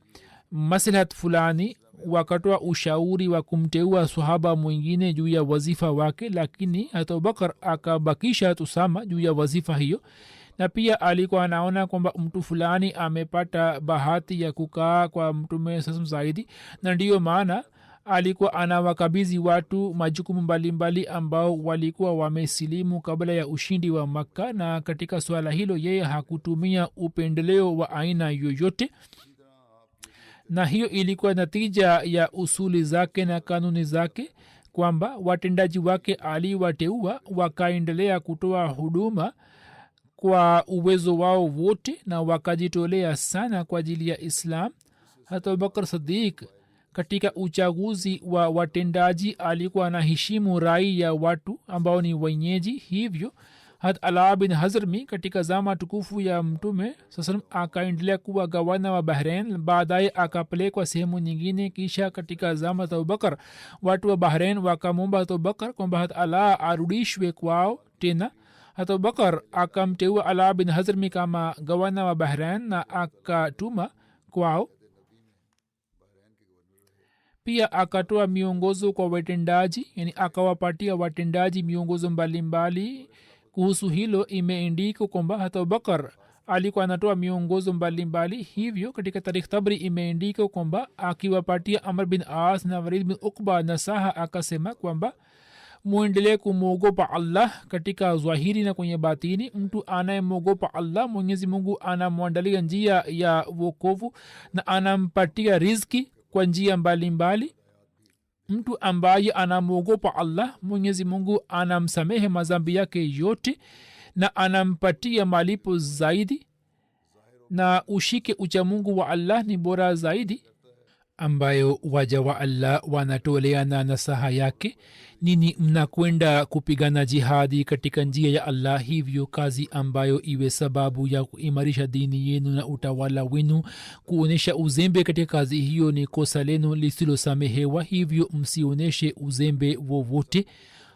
maslahat fulani wakatoa ushauri wa kumteua sahaba mwingine juu ya wazifa wake, lakini hata Abubakar akabakisha Usama juu ya wazifa hiyo. Na pia alikuwa anaona kwamba mtu fulani amepata bahati ya kukaa kwa Mtume sasa zaidi, na ndiyo maana alikuwa anawakabidhi watu majukumu mbalimbali ambao walikuwa wamesilimu kabla ya ushindi wa Makka. Na katika swala hilo yeye hakutumia upendeleo wa aina yoyote, na hiyo ilikuwa natija ya usuli zake na kanuni zake, kwamba watendaji wake aliwateua wakaendelea kutoa huduma kwa uwezo wao wote na wakajitolea sana kwa ajili ya islam. hata abubakar sadiq katika uchaguzi wa watendaji alikuwa anaheshimu rai ya watu ambao ni wenyeji. hivyo hat ala bin hazrmi katika zama tukufu ya mtume sasalam akaendelea kuwa gavana wa bahrain, baadaye akapelekwa sehemu nyingine. kisha katika zama za abubakar watu wa bahrain wakamwomba abubakar kwamba hat ala arudishwe kwao tena. hata abubakar akamteua ala bin hazrmi kama gavana wa bahrain na akatuma kwao. pia akatoa miongozo kwa watendaji, yani akawapatia watendaji miongozo mbalimbali. kuhusu hilo imeandikwa kwamba hata abubakar alikuwa anatoa miongozo mbalimbali. hivyo katika tarikh tabri imeandikwa kwamba akiwapatia amr bin as na walid bin ukba nasaha akasema kwamba muendelee kumwogopa allah katika zwahiri na kwenye batini. mtu anayemwogopa allah mwenyezi mungu anamwandalia njia ya wokovu na anampatia rizki kwa njia mbalimbali. mtu ambaye anamwogopa allah mwenyezi mungu anamsamehe mazambi yake yote na anampatia malipo zaidi, na ushike uchamungu wa allah ni bora zaidi, ambayo waja wa allah wanatoleana nasaha yake. nini mnakwenda kupigana jihadi katika njia ya allah, hivyo kazi ambayo iwe sababu ya kuimarisha dini yenu na utawala wenu, kuonyesha uzembe katika kazi hiyo ni kosa lenu lisilosamehewa. hivyo msionyeshe uzembe wowote.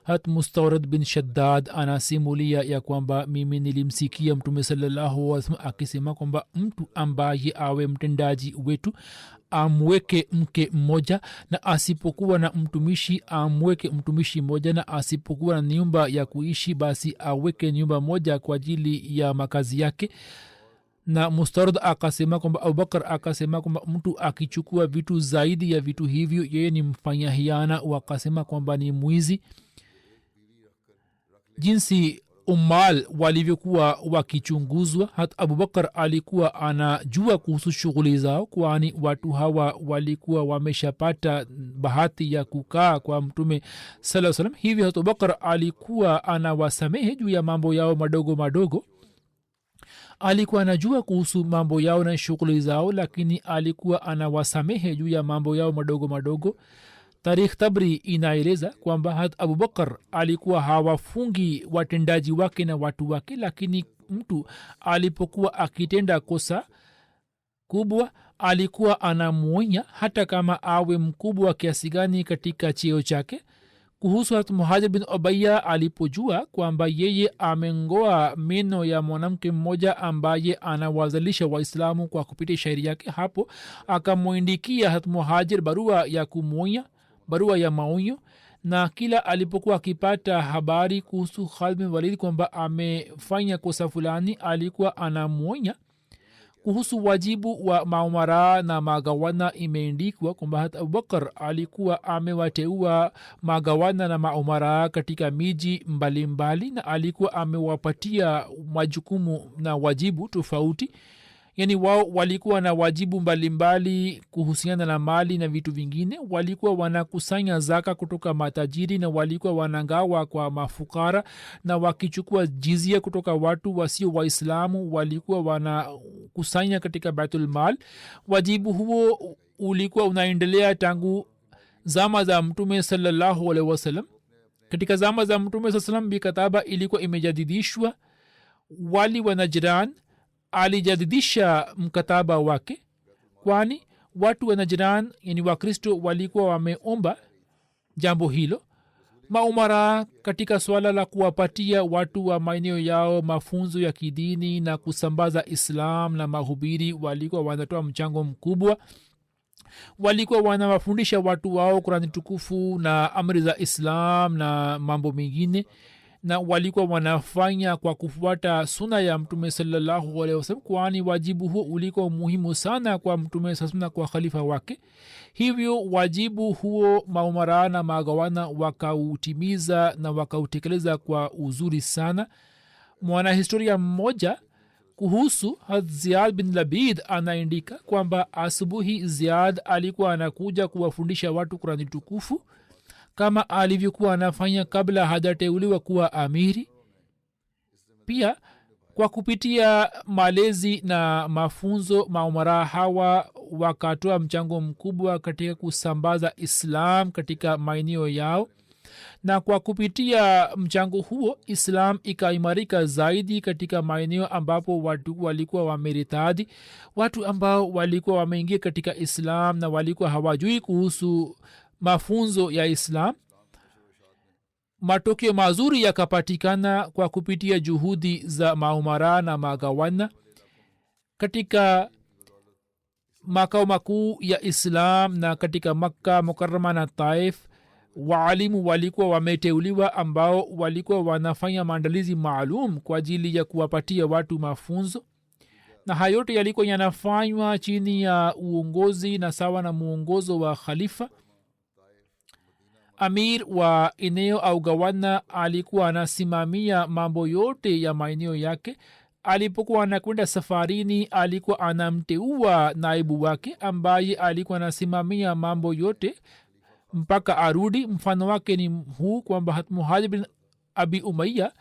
hat mustawrad bin shaddad anasimulia ya kwamba mimi nilimsikia mtume sallallahu alaihi wasallam akisema kwamba mtu ambaye awe mtendaji wetu amweke mke mmoja, na asipokuwa na mtumishi amweke mtumishi mmoja, na asipokuwa na nyumba ya kuishi basi aweke nyumba moja kwa ajili ya makazi yake. na mustarad akasema kwamba abubakar akasema kwamba mtu akichukua vitu zaidi ya vitu hivyo yeye ni mfanya hiana. wakasema kwamba ni mwizi. jinsi umal walivyokuwa wakichunguzwa, hata abubakar alikuwa anajua kuhusu shughuli zao, kwani watu hawa walikuwa wameshapata bahati ya kukaa kwa mtume sallallahu alaihi wasallam. hivyo hata abubakar alikuwa anawasamehe juu ya mambo yao madogo madogo. alikuwa anajua kuhusu mambo yao na shughuli zao, lakini alikuwa anawasamehe juu ya mambo yao madogo madogo. tarikh tabri inaeleza kwamba hat abubakar alikuwa hawafungi watendaji wake na watu wake, lakini mtu alipokuwa akitenda kosa kubwa alikuwa anamwonya hata kama awe mkubwa kiasi gani katika cheo chake. kuhusu hat muhajir bin ubaya alipojua kwamba yeye amengoa meno ya mwanamke mmoja ambaye anawazalisha waislamu kwa kupitia shairi yake, hapo akamwindikia hat muhajir barua ya kumwonya, barua ya maonyo. na kila alipokuwa akipata habari kuhusu Khalid bin Walid kwamba amefanya kosa fulani alikuwa anamwonya. kuhusu wajibu wa maumara na magawana imeandikwa kwamba hata abubakar alikuwa amewateua magawana na maumara katika miji mbalimbali, na alikuwa amewapatia majukumu na wajibu tofauti. yani wao walikuwa na wajibu mbalimbali kuhusiana na mali na vitu vingine. walikuwa wanakusanya zaka kutoka matajiri, na walikuwa wanagawa kwa mafukara, na wakichukua jizia kutoka watu wasio waislamu walikuwa wanakusanya katika baitul mal. wajibu huo ulikuwa unaendelea tangu zama za mtume sallallahu alaihi wasallam. katika zama za mtume sallallahu alaihi wasallam mikataba ilikuwa imejadidishwa. wali wa Najran alijadidisha mkataba wake, kwani watu wa Najran yani wakristo walikuwa wameomba jambo hilo. maumara katika swala la kuwapatia watu wa maeneo yao mafunzo ya kidini na kusambaza islam na mahubiri walikuwa wanatoa mchango mkubwa. walikuwa wanawafundisha watu wao Qur'ani tukufu na amri za islam na mambo mengine, na walikuwa wanafanya kwa kufuata suna ya mtume sallallahu alaihi wasallam, kwani wajibu huo ulikuwa muhimu sana kwa mtume sallallahu na kwa khalifa wake. hivyo wajibu huo maumara na magawana wakautimiza na wakautekeleza kwa uzuri sana. mwanahistoria mmoja kuhusu Ziyad bin Labid anaandika kwamba asubuhi Ziyad alikuwa anakuja kuwafundisha watu Qur'ani tukufu kama alivyokuwa anafanya kabla hajateuliwa kuwa amiri. pia kwa kupitia malezi na mafunzo maumara hawa wakatoa mchango mkubwa katika kusambaza islam katika maeneo yao, na kwa kupitia mchango huo islam ikaimarika zaidi katika maeneo ambapo watu walikuwa wameritadi, watu ambao walikuwa wameingia katika islam na walikuwa hawajui kuhusu mafunzo ya islam. Matokeo mazuri yakapatikana kwa kupitia juhudi za maumara na magawana katika makao makuu ya islam na katika Makka Mukarrama na Taif. Waalimu walikuwa wameteuliwa ambao walikuwa wanafanya maandalizi maalum kwa ajili ya kuwapatia watu mafunzo, na hayo yote yalikuwa yanafanywa chini ya uongozi na sawa na muongozo wa khalifa. Amir wa eneo au gawana alikuwa anasimamia mambo yote ya maeneo yake. Alipokuwa anakwenda safarini alikuwa anamteua naibu wake ambaye alikuwa anasimamia mambo yote mpaka arudi. Mfano wake ni huu kwamba Muhajir bin Abi Umayya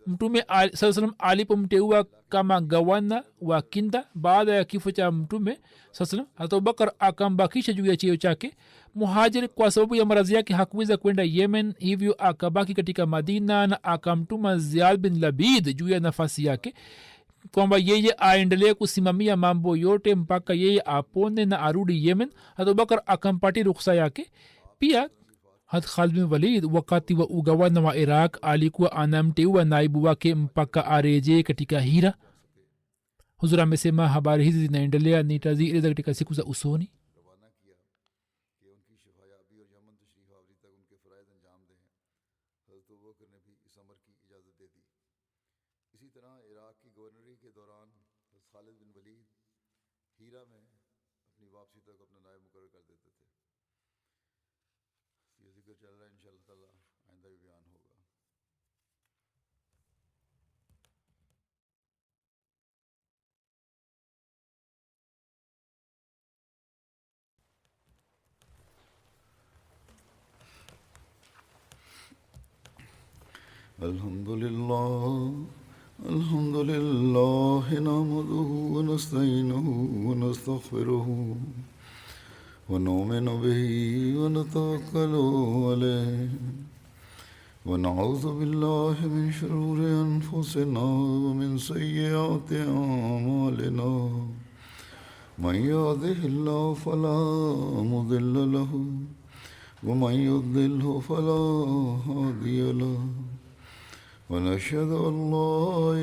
mtume salam alipomteua kama gawana wa Kinda baada ya kifo cha mtume salam, Abubakar akambakisha juu ya cheo chake. Muhajir kwa sababu ya maradhi yake hakuweza kwenda Yemen, hivyo akabaki katika Madina na akamtuma Ziyad bin Labid juu ya nafasi yake kwamba yeye aendelee kusimamia mambo yote mpaka yeye apone na arudi Yemen. Abubakar akampatia ruhusa yake. Pia Khalid bin Walid wakati wa ugawana wa Iraq alikuwa anamteua naibu wake mpaka areje katika Hira. Huzur amesema habari hizi zinaendelea, nitazieleza katika siku za usoni. الحمد لله نحمده ونستعينه ونستغفره ونؤمن به ونتوكل عليه ونعوذ بالله من شرور أنفسنا ومن سيئات أعمالنا من يهده الله فلا مضل له ومن يضلل فلا هادي له ونشهد أن لا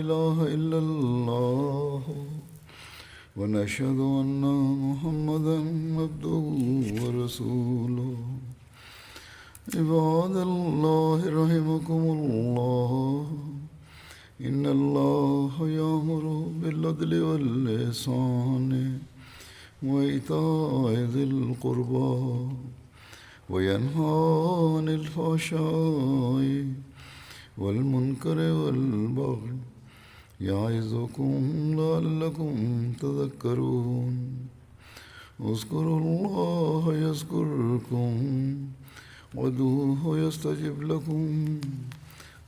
إله إلا الله ونشهد أن محمدا عبده ورسوله عباد الله رحمكم الله إن الله يأمر بالعدل والإحسان وإيتاء ذي القربى وينهى عن الفحشاء والمنكر والبغي يعظكم لعلكم تذكرون اذكروا الله يذكركم وادعوه يستجب لكم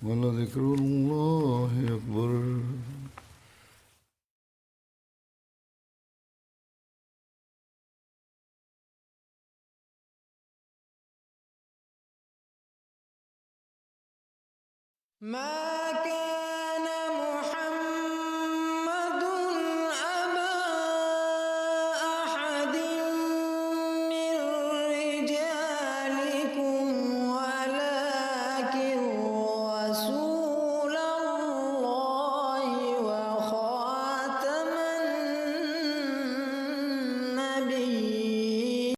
ولذكر الله أكبر. ما كان